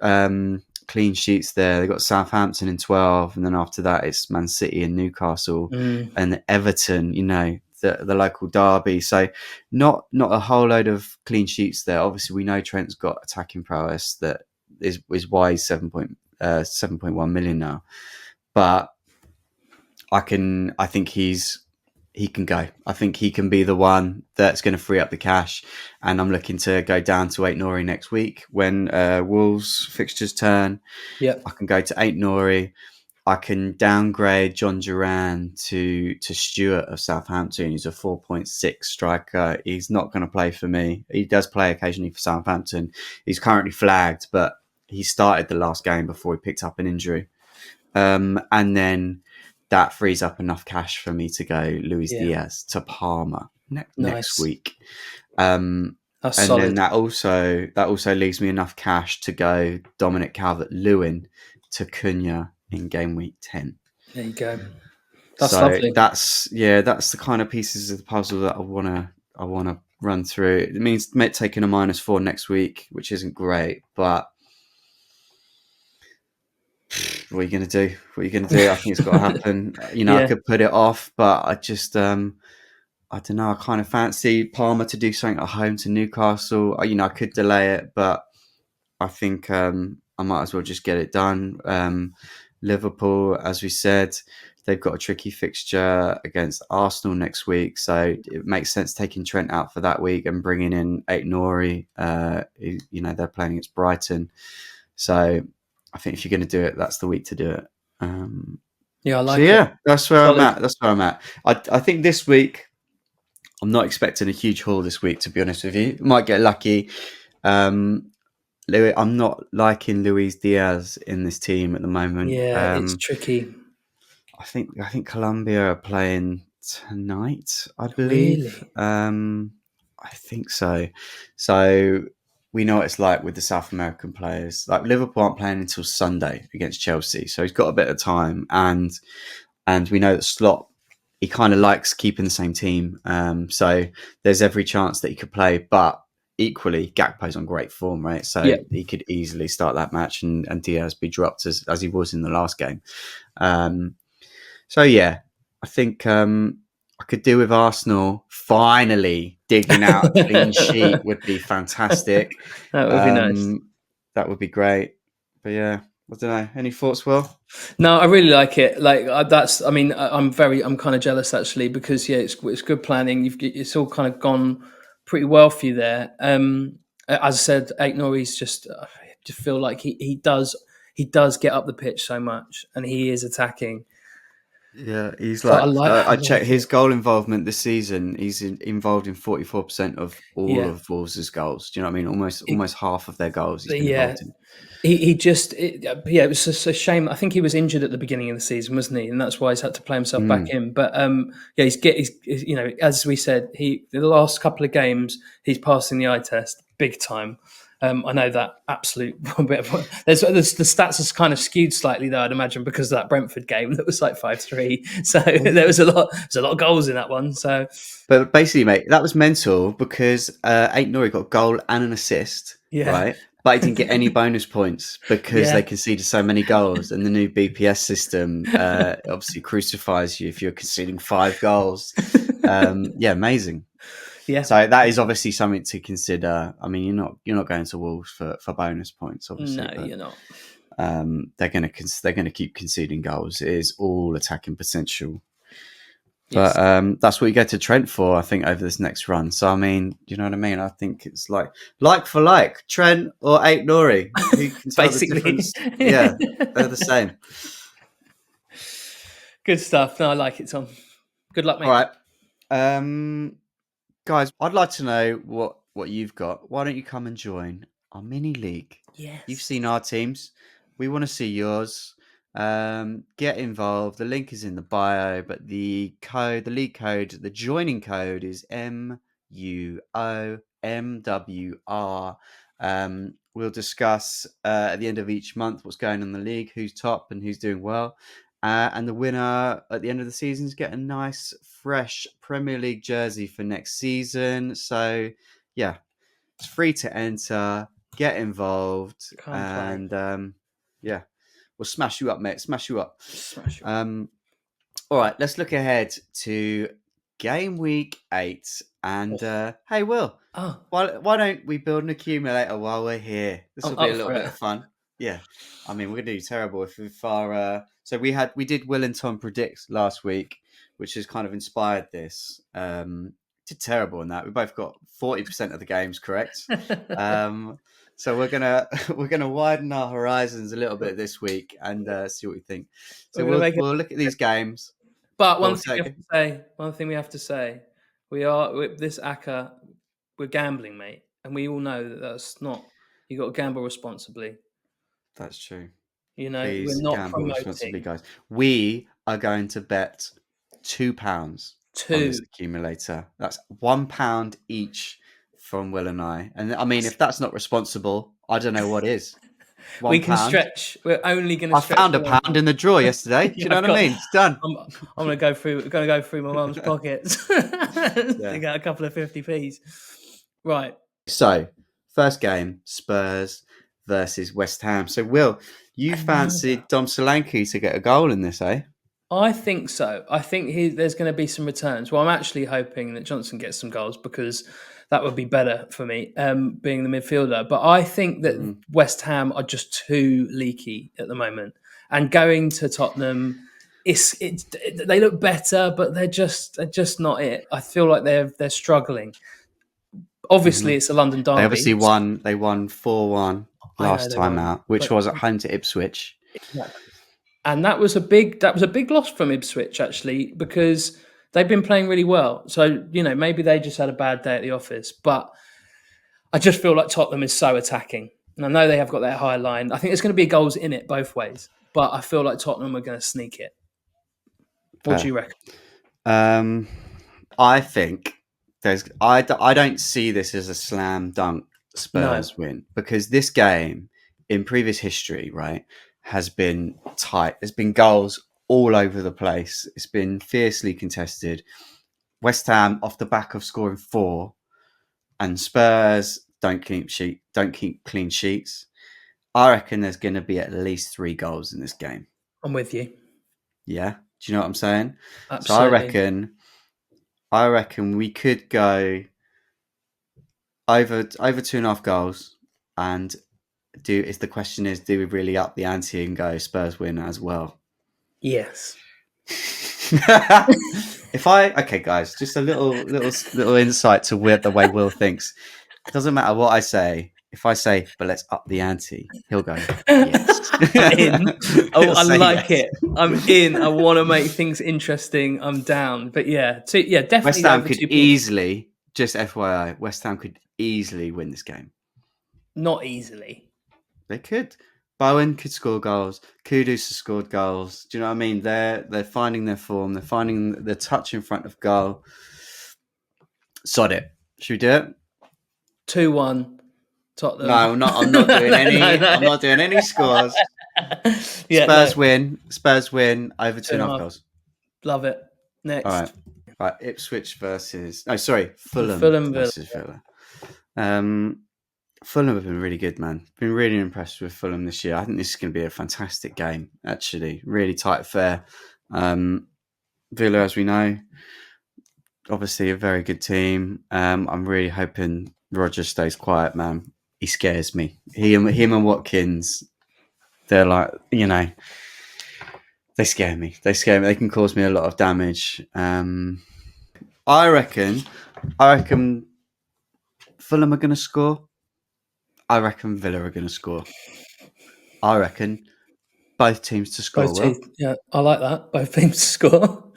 clean sheets there. They've got Southampton in 12, and then after that it's Man City and Newcastle Mm. and Everton. You know, the local derby. So not a whole load of clean sheets there. Obviously, we know Trent's got attacking prowess that is why he's 7.1 million now. But I think he can go. I think he can be the one that's going to free up the cash. And I'm looking to go down to 8 Nori next week when Wolves fixtures turn. Yep. I can go to 8 Nori. I can downgrade John Duran to Stewart of Southampton. He's a 4.6 striker. He's not going to play for me. He does play occasionally for Southampton. He's currently flagged, but he started the last game before he picked up an injury. And then that frees up enough cash for me to go Luis Yeah. Diaz to Palmer next Nice. week. And That's then solid. that also leaves me enough cash to go Dominic Calvert-Lewin to Cunha in game week 10. There you go. That's So lovely. that's the kind of pieces of the puzzle that I wanna run through. It means taking a -4 next week, which isn't great, but what are you going to do? I think it's got to happen. You know, I Yeah. could put it off, but I just, I don't know. I kind of fancy Palmer to do something at home to Newcastle. You know, I could delay it, but I think I might as well just get it done. Liverpool, as we said, they've got a tricky fixture against Arsenal next week, so it makes sense taking Trent out for that week and bringing in 8 Nori. You know, they're playing against Brighton, so I think if you're going to do it, that's the week to do it. Yeah, I So like it. yeah, that's where I'm Solid. at. I think this week I'm not expecting a huge haul this week. To be honest with you, might get lucky. I'm not liking Luis Diaz in this team at the moment. Yeah, it's tricky. I think Colombia are playing tonight. I believe. Really? I think so. So we know what it's like with the South American players. Like Liverpool aren't playing until Sunday against Chelsea, so he's got a bit of time, and we know that Slot, he kind of likes keeping the same team. So there's every chance that he could play, but equally, Gakpo's on great form, right? So Yeah. he could easily start that match, and Diaz be dropped as he was in the last game. So yeah, I think I could do with Arsenal finally digging out a clean sheet would be fantastic. That would be nice. That would be great. But yeah, I don't know. Any thoughts, Will? No, I really like it. Like that's. I mean, I'm kind of jealous actually because yeah, it's good planning. It's all kind of gone pretty well for you there. As I said, Aït-Nouri's just feel like he does get up the pitch so much, and he is attacking. Yeah, he's So like I I checked like his it. goal involvement this season. He's involved in 44% of all Yeah, of Wolves' goals. Do you know what I mean? Almost half of their goals he's been yeah. involved in. Yeah, it was just a shame. I think he was injured at the beginning of the season, wasn't he? And that's why he's had to play himself back Mm. in. But yeah, he's you know, as we said, the last couple of games he's passing the eye test big time. I know that absolute bit of there's the stats are kind of skewed slightly though, I'd imagine, because of that Brentford game that was like 5-3. So there was a lot of goals in that one. So But basically, mate, that was mental because Aït-Nouri got a goal and an assist, yeah, right? But he didn't get any bonus points because yeah, they conceded so many goals. And the new BPS system obviously crucifies you if you're conceding 5 goals. Yeah, amazing. yeah. So that is obviously something to consider. I mean, you're not going to Wolves for bonus points, No, obviously, but you're not. they're gonna keep conceding goals. It is all attacking potential. But Yes. that's what you go to Trent for, I think, over this next run. So I mean, you know what I mean? I think it's like for like, Trent or Aït-Nouri. Who can tell the Basically. difference? Yeah, they're the same. Good stuff. No, I like it, Tom. Good luck, All mate. right, guys, I'd like to know what you've got. Why don't you come and join our mini league? You've Yes. seen our teams. We want to see yours. Get involved. The link is in the bio, but the league code, the joining code is MUOMWR. We'll discuss at the end of each month what's going on in the league, who's top and who's doing well. And the winner at the end of the season is get a nice, fresh Premier League jersey for next season. So, yeah, it's free to enter. Get involved, Can't play. and yeah, we'll smash you up, mate. Smash you up. Smash you. All right, let's look ahead to game week 8. And hey, Will, Oh, why don't we build an accumulator while we're here? This I'm will be a up little for bit it. of fun. Yeah, I mean, we're gonna do terrible if our so we did Will and Tom predict last week, which has kind of inspired this. Did terrible in that. We both got 40% of the games correct. So we're gonna we're gonna widen our horizons a little bit this week and see what we think. We're So gonna we'll make it. we'll look at these games. But Go on, one thing say it we have again. to say. One thing we have to say. We are with this ACCA. We're gambling, mate, and we all know that that's not. You got to gamble responsibly. That's true. You know, we're Please not gamble responsibly, promoting guys. We are going to bet £2 on this two. accumulator. That's £1 each from Will and I. And I mean, if that's not responsible, I don't know what is. We One can pound. stretch. We're only going to I stretch found the a line. pound in the drawer yesterday. Do Yeah, you know what I mean? It's done. I'm going to go through. Going to go through my mum's pockets. They Yeah. got a couple of 50p's. Right. So, first game, Spurs versus West Ham. So, Will, you Another. fancied Dom Solanke to get a goal in this, eh? I think so. I think there's going to be some returns. Well, I'm actually hoping that Johnson gets some goals because that would be better for me, being the midfielder. But I think that Mm. West Ham are just too leaky at the moment, and going to Tottenham, they look better, but they're just not it. I feel like they're struggling. Hmm. Obviously, it's a London They derby. obviously won. They won 4-1 I know last they time won, out, which but was at home to Ipswich. and that was a big loss from Ipswich actually because they've been playing really well. So maybe they just had a bad day at the office, but I just feel like Tottenham is so attacking, and I know they have got their high line. I think there's going to be goals in it both ways, but I feel like Tottenham are going to sneak it. What do Fair. you reckon? Um, I think I don't see this as a slam dunk No, Spurs win, because this game in previous history, right, has been tight. There's been goals all over the place. It's been fiercely contested. West Ham off the back of scoring 4, and Spurs don't keep clean sheets. I reckon there's going to be at least 3 goals in this game. I'm with you. Yeah, do you know what I'm saying? So Absolutely. I reckon we could go over 2.5 goals, and the question is, do we really up the ante and go Spurs win as well? Yes. Okay, guys, just a little insight to the way Will thinks. It doesn't matter what I say. If I say, but let's up the ante, he'll go, yes. I'm in. Oh, He'll I say like yes. it. I'm in. I want to make things interesting. I'm down. But yeah, definitely West Ham over could 2 points. easily, just FYI, West Ham could easily win this game. Not easily. They could. Bowen could score goals. Kudus has scored goals. Do you know what I mean? They're finding their form. They're finding the touch in front of goal. Sod it. Should we do it? 2-1 Tottenham. No, I'm not doing any. No. I'm not doing any scores. Yeah, Spurs no. win. Spurs win over 2.5 goals. Love it. Next. All right. Right. Ipswich versus. No, sorry. Fulham Villa. versus Villa. Fulham have been really good, man. Been really impressed with Fulham this year. I think this is going to be a fantastic game, actually. Really tight affair. Villa, as we know, obviously a very good team. I'm really hoping Roger stays quiet, man. He scares me. Him and Watkins, they're like, they scare me. They can cause me a lot of damage. I reckon Fulham are going to score. I reckon Villa are going to score. I reckon both teams to score. Both teams. Yeah, I like that. Both teams to score.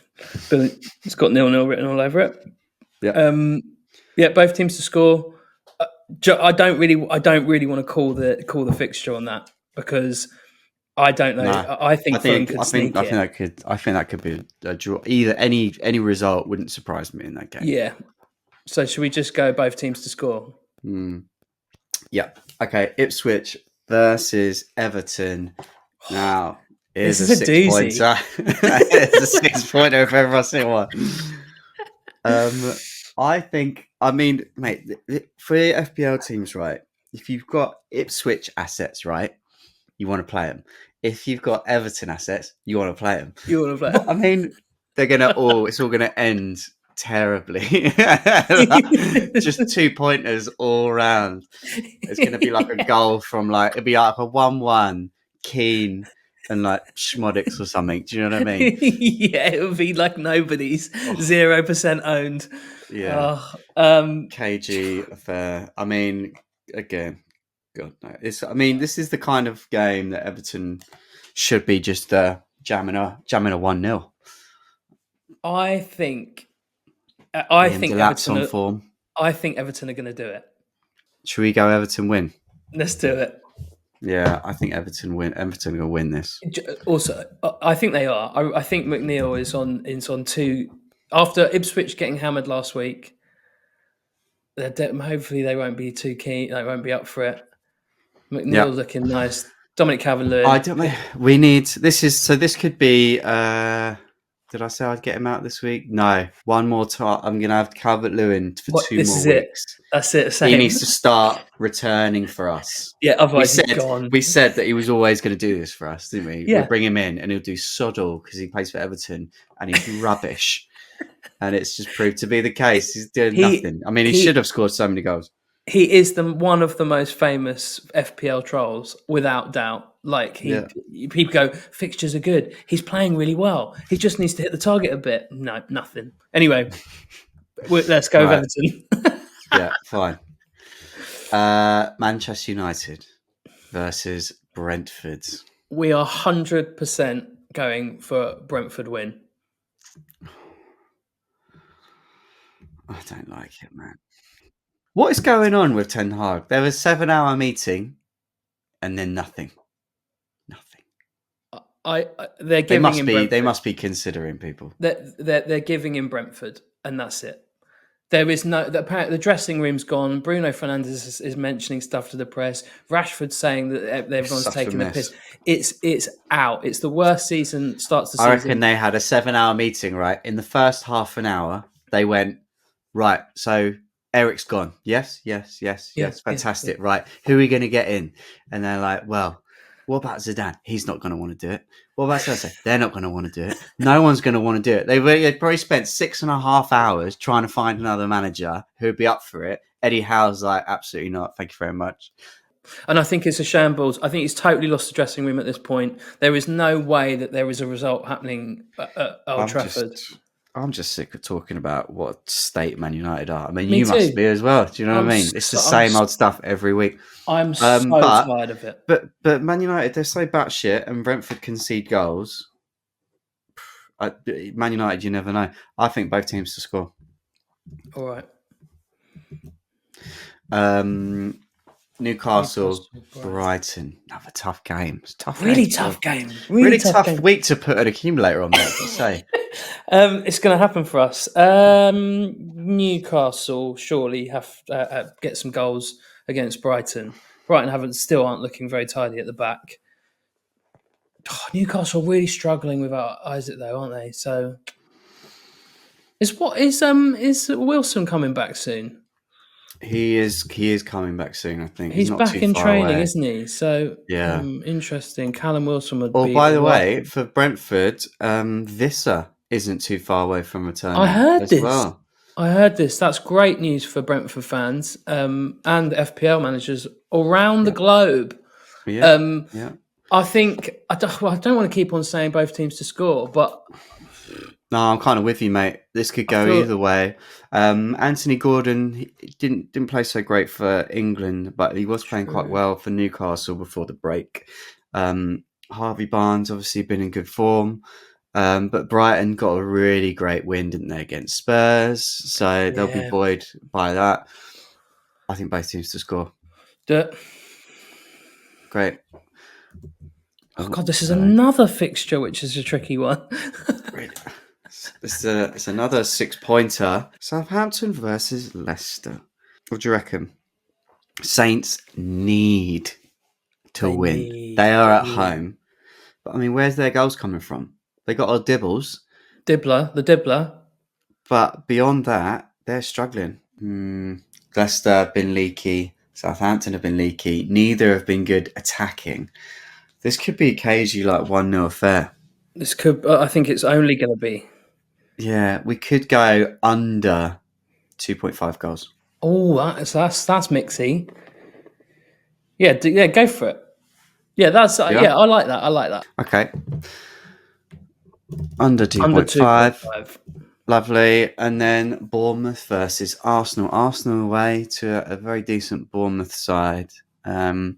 It's got 0-0 written all over it. Yeah. Both teams to score. I don't really want to call the fixture on that, because I don't know. Nah, I think Fulham could sneak it. I think that could be a draw. Either any result wouldn't surprise me in that game. Yeah. So should we just go both teams to score? Yeah. Okay. Ipswich versus Everton. Now, this is a 6 pointer. It's a 6 pointer if ever I see one. I mean, mate, for FPL teams, right? If you've got Ipswich assets, right, you want to play them. If you've got Everton assets, you want to play them. You want to play them. I mean, it's all gonna end terribly. Just 2 pointers all round. It's gonna be like a goal from it'd be like a 1-1 Keane and like Schmodix or something. Do you know what I mean? Yeah, it would be like nobody's 0% owned. Yeah. KG affair. I mean, again, God no. This is the kind of game that Everton should be just jamming a 1-0. I think Everton on form. I think Everton are going to do it. Should we go Everton win? Let's do it. Yeah, I think Everton win. Everton are going to win this. Also, I think they are. I think McNeil is on 2 after Ipswich getting hammered last week. Hopefully they won't be too keen. They won't be up for it. McNeil looking nice. Dominic Calvert-Lewin. We need. This could be. Did I say I'd get him out this week? No. One more time. I'm going to have Calvert-Lewin for 2 more weeks. That's it. Same. He needs to start returning for us. Yeah, otherwise he's gone. We said that he was always going to do this for us, didn't we? Yeah. We'll bring him in and he'll do sod all because he plays for Everton and he's rubbish. And it's just proved to be the case. He's doing nothing. I mean, he should have scored so many goals. He is one of the most famous FPL trolls, without doubt. People go, fixtures are good. He's playing really well. He just needs to hit the target a bit. No, nothing. Anyway, let's go with Everton. Yeah, fine. Manchester United versus Brentford. We are 100% going for Brentford win. I don't like it, man. What is going on with Ten Hag? There was a 7-hour meeting and then nothing. They're giving they must be considering people. They're giving him Brentford, and that's it. There is no. Apparently, the dressing room's gone. Bruno Fernandes is mentioning stuff to the press. Rashford's saying that everyone's Such a taking the piss. mess. It's out. It's the worst season. Starts the I reckon season. they had a 7-hour meeting, right? In the first half an hour, they went, right, so Eric's gone. Yes. Yeah. Fantastic. Right. Who are we going to get in? And they're like, well, what about Zidane? He's not going to want to do it. What about Chelsea? They're not going to want to do it. No one's going to want to do it. They probably spent 6.5 hours trying to find another manager who'd be up for it. Eddie Howe's like, absolutely not. Thank you very much. And I think it's a shambles. I think he's totally lost the dressing room at this point. There is no way that there is a result happening at Old Trafford. I'm just sick of talking about what state Man United are. I mean, Me you too. must be as well. Do you know what I mean? It's the same old stuff every week. I'm so tired of it. But Man United, they're so batshit, and Brentford concede goals. Man United, you never know. I think both teams to score. All right. Newcastle, Brighton. Another tough game. It's tough. Really tough game. Really tough week to put an accumulator on there, to say. It's going to happen for us. Newcastle surely have get some goals against Brighton. Brighton still aren't looking very tidy at the back. Oh, Newcastle are really struggling without Isaac though, aren't they? So is Wilson coming back soon? He is coming back soon, I think. He's not back too in far training, away. isn't he? So yeah, interesting. Callum Wilson would be. Oh, by the way, for Brentford, Visser isn't too far away from returning. I heard this. Well. I heard this. That's great news for Brentford fans and FPL managers around the globe. Yeah. I think I don't want to keep on saying both teams to score, but no, I'm kind of with you, mate. This could go either way. Anthony Gordon he didn't play so great for England, but he was playing quite well for Newcastle before the break. Harvey Barnes obviously been in good form, but Brighton got a really great win, didn't they, against Spurs? So they'll be buoyed by that. I think both teams to score. Great. Oh God, this is another fixture, which is a tricky one. It's another 6-pointer. Southampton versus Leicester. What do you reckon? Saints need to win. They are at home. But I mean, where's their goals coming from? They got our Dibbles. The Dibbler. But beyond that, they're struggling. Leicester have been leaky. Southampton have been leaky. Neither have been good attacking. This could be occasionally like 1-0 affair. This could. I think it's only going to be. Yeah, we could go under 2.5 goals. Oh, that's mixy. Yeah, go for it. Yeah, that's I like that. Okay. Under 2.5. Lovely. And then Bournemouth versus Arsenal. Arsenal away to a very decent Bournemouth side. A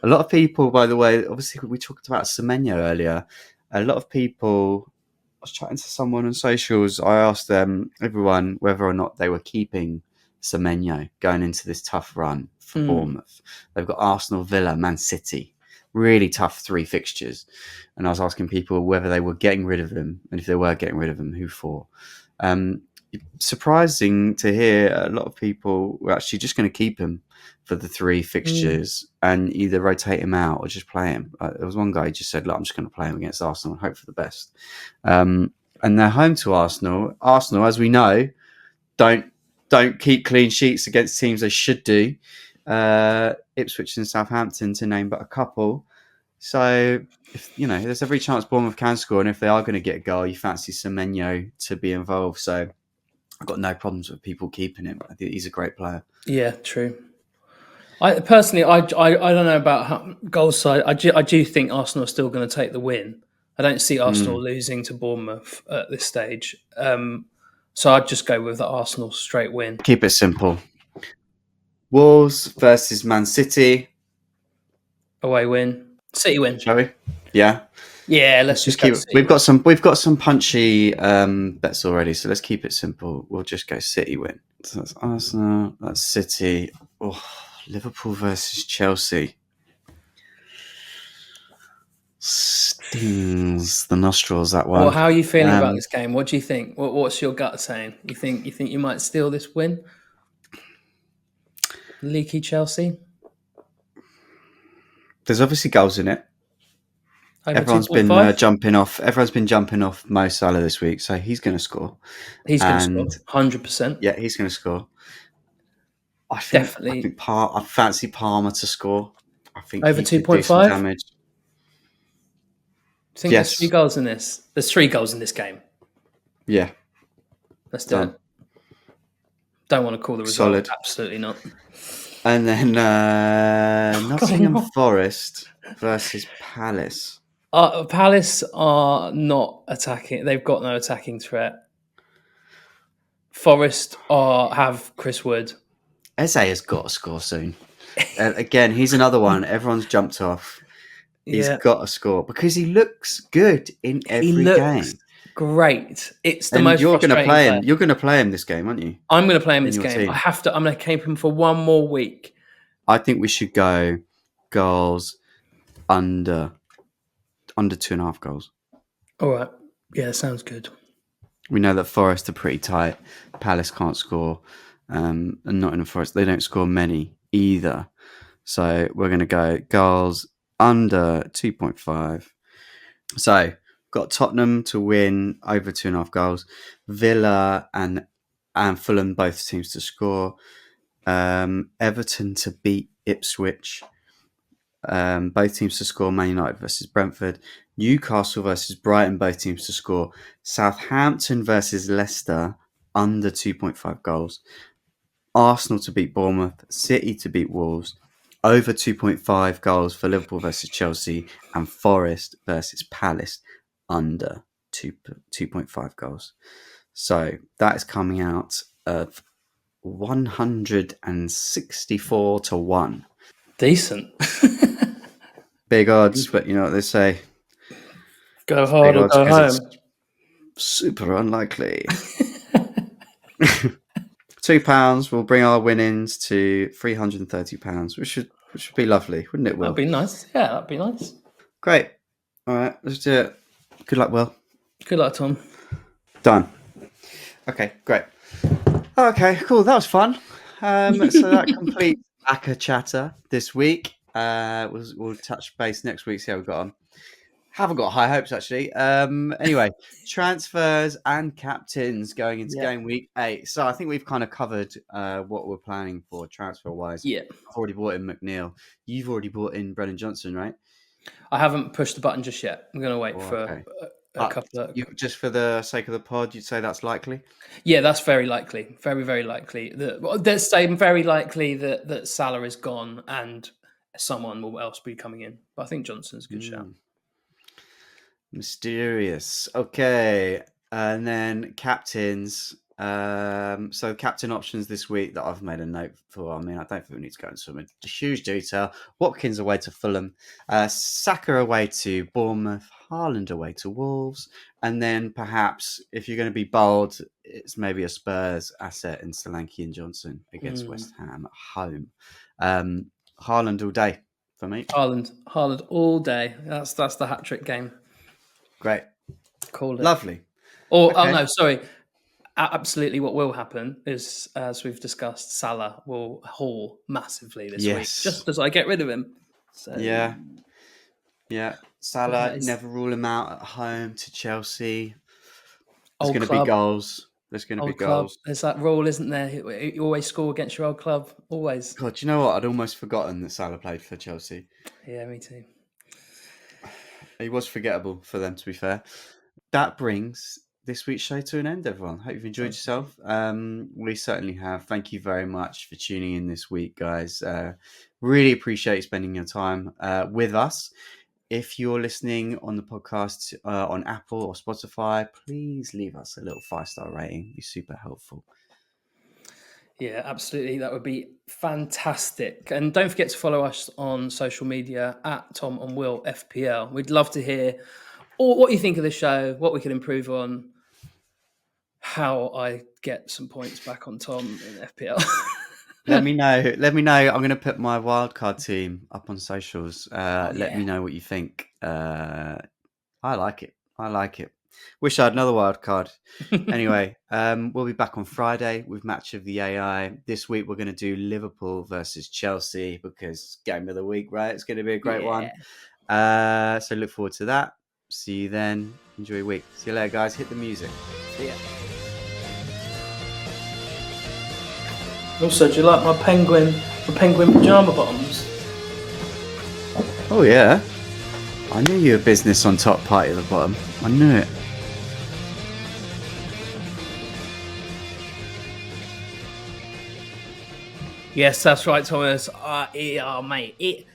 lot of people, by the way, obviously we talked about Semenyo earlier. A lot of people, I was chatting to someone on socials. I asked everyone whether or not they were keeping Semenyo going into this tough run for Bournemouth. They've got Arsenal, Villa, Man City. Really tough 3 fixtures. And I was asking people whether they were getting rid of him. And if they were getting rid of him, who for? Surprising to hear a lot of people were actually just going to keep him for the 3 fixtures and either rotate him out or just play him. There was one guy who just said, look, I'm just going to play him against Arsenal and hope for the best. And they're home to Arsenal. Arsenal, as we know, don't keep clean sheets against teams they should do. Ipswich and Southampton, to name but a couple. So, there's every chance Bournemouth can score, and if they are going to get a goal, you fancy Semenyo to be involved. So, I've got no problems with people keeping him. I think he's a great player. Yeah, true. I personally, I don't know about goal side. I do think Arsenal are still going to take the win. I don't see Arsenal losing to Bournemouth at this stage. So I'd just go with the Arsenal straight win. Keep it simple. Wolves versus Man City. Away win. City win. Shall we? Yeah. Yeah, let's just keep it. We've got some punchy bets already, so let's keep it simple. We'll just go City win. So that's Arsenal, that's City. Oh, Liverpool versus Chelsea. Dings the nostrils, that Well, one. how are you feeling about this game? What do you think? What's your gut saying? You think you might steal this win? Leaky Chelsea There's obviously goals in it. over Everyone's been 2.5. jumping off. Everyone's been jumping off Mo Salah this week, so he's going to score. He's going to And score 100%. yeah, he's going to score. Definitely I fancy Palmer to score. I think over he could do some 2.5. damage. I think there's 3 Yes. goals in this. There's 3 goals in this game. Yeah. Let's do Done. it. Don't want to call the result. Solid. Absolutely not. And then Nottingham Forest versus Palace. Palace are not attacking. They've got no attacking threat. Forest have Chris Wood. Eze has got to score soon. Again, he's another one. Everyone's jumped off. He's got to score because he looks good in every game. Great. It's the And most you're going to frustrating play player. him. You're going to play him this game, aren't you? I'm going to play him this your game. team. I have to. I'm going to keep him for one more week. I think we should go goals under 2.5 goals. All right. Yeah, sounds good. We know that Forest are pretty tight. Palace can't score, and Nottingham Forest, they don't score many either. So we're going to go goals under 2.5. So got Tottenham to win over 2.5 goals. Villa and Fulham, both teams to score. Everton to beat Ipswich. Both teams to score. Man United versus Brentford. Newcastle versus Brighton, both teams to score. Southampton versus Leicester, under 2.5 goals. Arsenal to beat Bournemouth. City to beat Wolves. Over 2.5 goals for Liverpool versus Chelsea. And Forest versus Palace, under 2.5 goals. So that is coming out of 164 to 1. Decent. Big odds, but you know what they say. Go hard or go home. It's super unlikely. £2 will bring our winnings to £330, which should be lovely, wouldn't it, Will? That'd be nice. Yeah, that'd be nice. Great. All right, let's do it. Good luck, Will. Good luck, Tom. Done. Okay, great. Okay, cool. That was fun. So that completes Aka Chatter this week. We'll touch base next week, see how we got on. Haven't got high hopes, actually. Anyway, transfers and captains going into game week 8. So I think we've kind of covered what we're planning for transfer-wise. Yeah. I've already brought in McNeil. You've already brought in Brennan Johnson, right? I haven't pushed the button just yet. I'm going to wait for a couple of... just for the sake of the pod, you'd say that's likely? Yeah, that's very likely. Very, very likely. There's saying very likely that Salah is gone and someone will else be coming in. But I think Johnson's a good shout. Mysterious. Okay. And then captains. So captain options this week that I've made a note for. I mean, I don't think we need to go into some huge detail. Watkins away to Fulham. Saka away to Bournemouth. Haaland away to Wolves. And then perhaps, if you're going to be bold, it's maybe a Spurs asset in Solanke and Johnson against West Ham at home. Haaland all day for me. Haaland all day. That's the hat-trick game. Great. Called it. Lovely. Or, okay. Oh no, sorry. Absolutely what will happen is, as we've discussed, Salah will haul massively this week, just as I get rid of him. So, yeah. Salah, never rule him out at home to Chelsea. There's going to be goals. There's going to be goals. There's that rule, isn't there? You always score against your old club. Always. God, do you know what? I'd almost forgotten that Salah played for Chelsea. Yeah, me too. He was forgettable for them, to be fair. That brings this week's show to an end, everyone. Hope you've enjoyed yourself. We certainly have. Thank you very much for tuning in this week, guys. Really appreciate spending your time with us. If you're listening on the podcast on Apple or Spotify, please leave us a little 5-star rating. It'd be super helpful. Yeah, absolutely. That would be fantastic. And don't forget to follow us on social media at Tom and Will FPL. We'd love to hear what you think of the show, what we can improve on, how I get some points back on Tom in FPL. Let me know. I'm going to put my wildcard team up on socials. Let me know what you think. I like it. I like it. Wish I had another wild card. Anyway, we'll be back on Friday with Match of the AI. This week we're going to do Liverpool versus Chelsea because game of the week, right? It's going to be a great one. So look forward to that. See you then. Enjoy your week. See you later, guys. Hit the music. See ya. Also, do you like my penguin pajama bottoms? Oh yeah. I knew you were business on top, party at the bottom. I knew it. Yes, that's right, Thomas. Yeah, mate.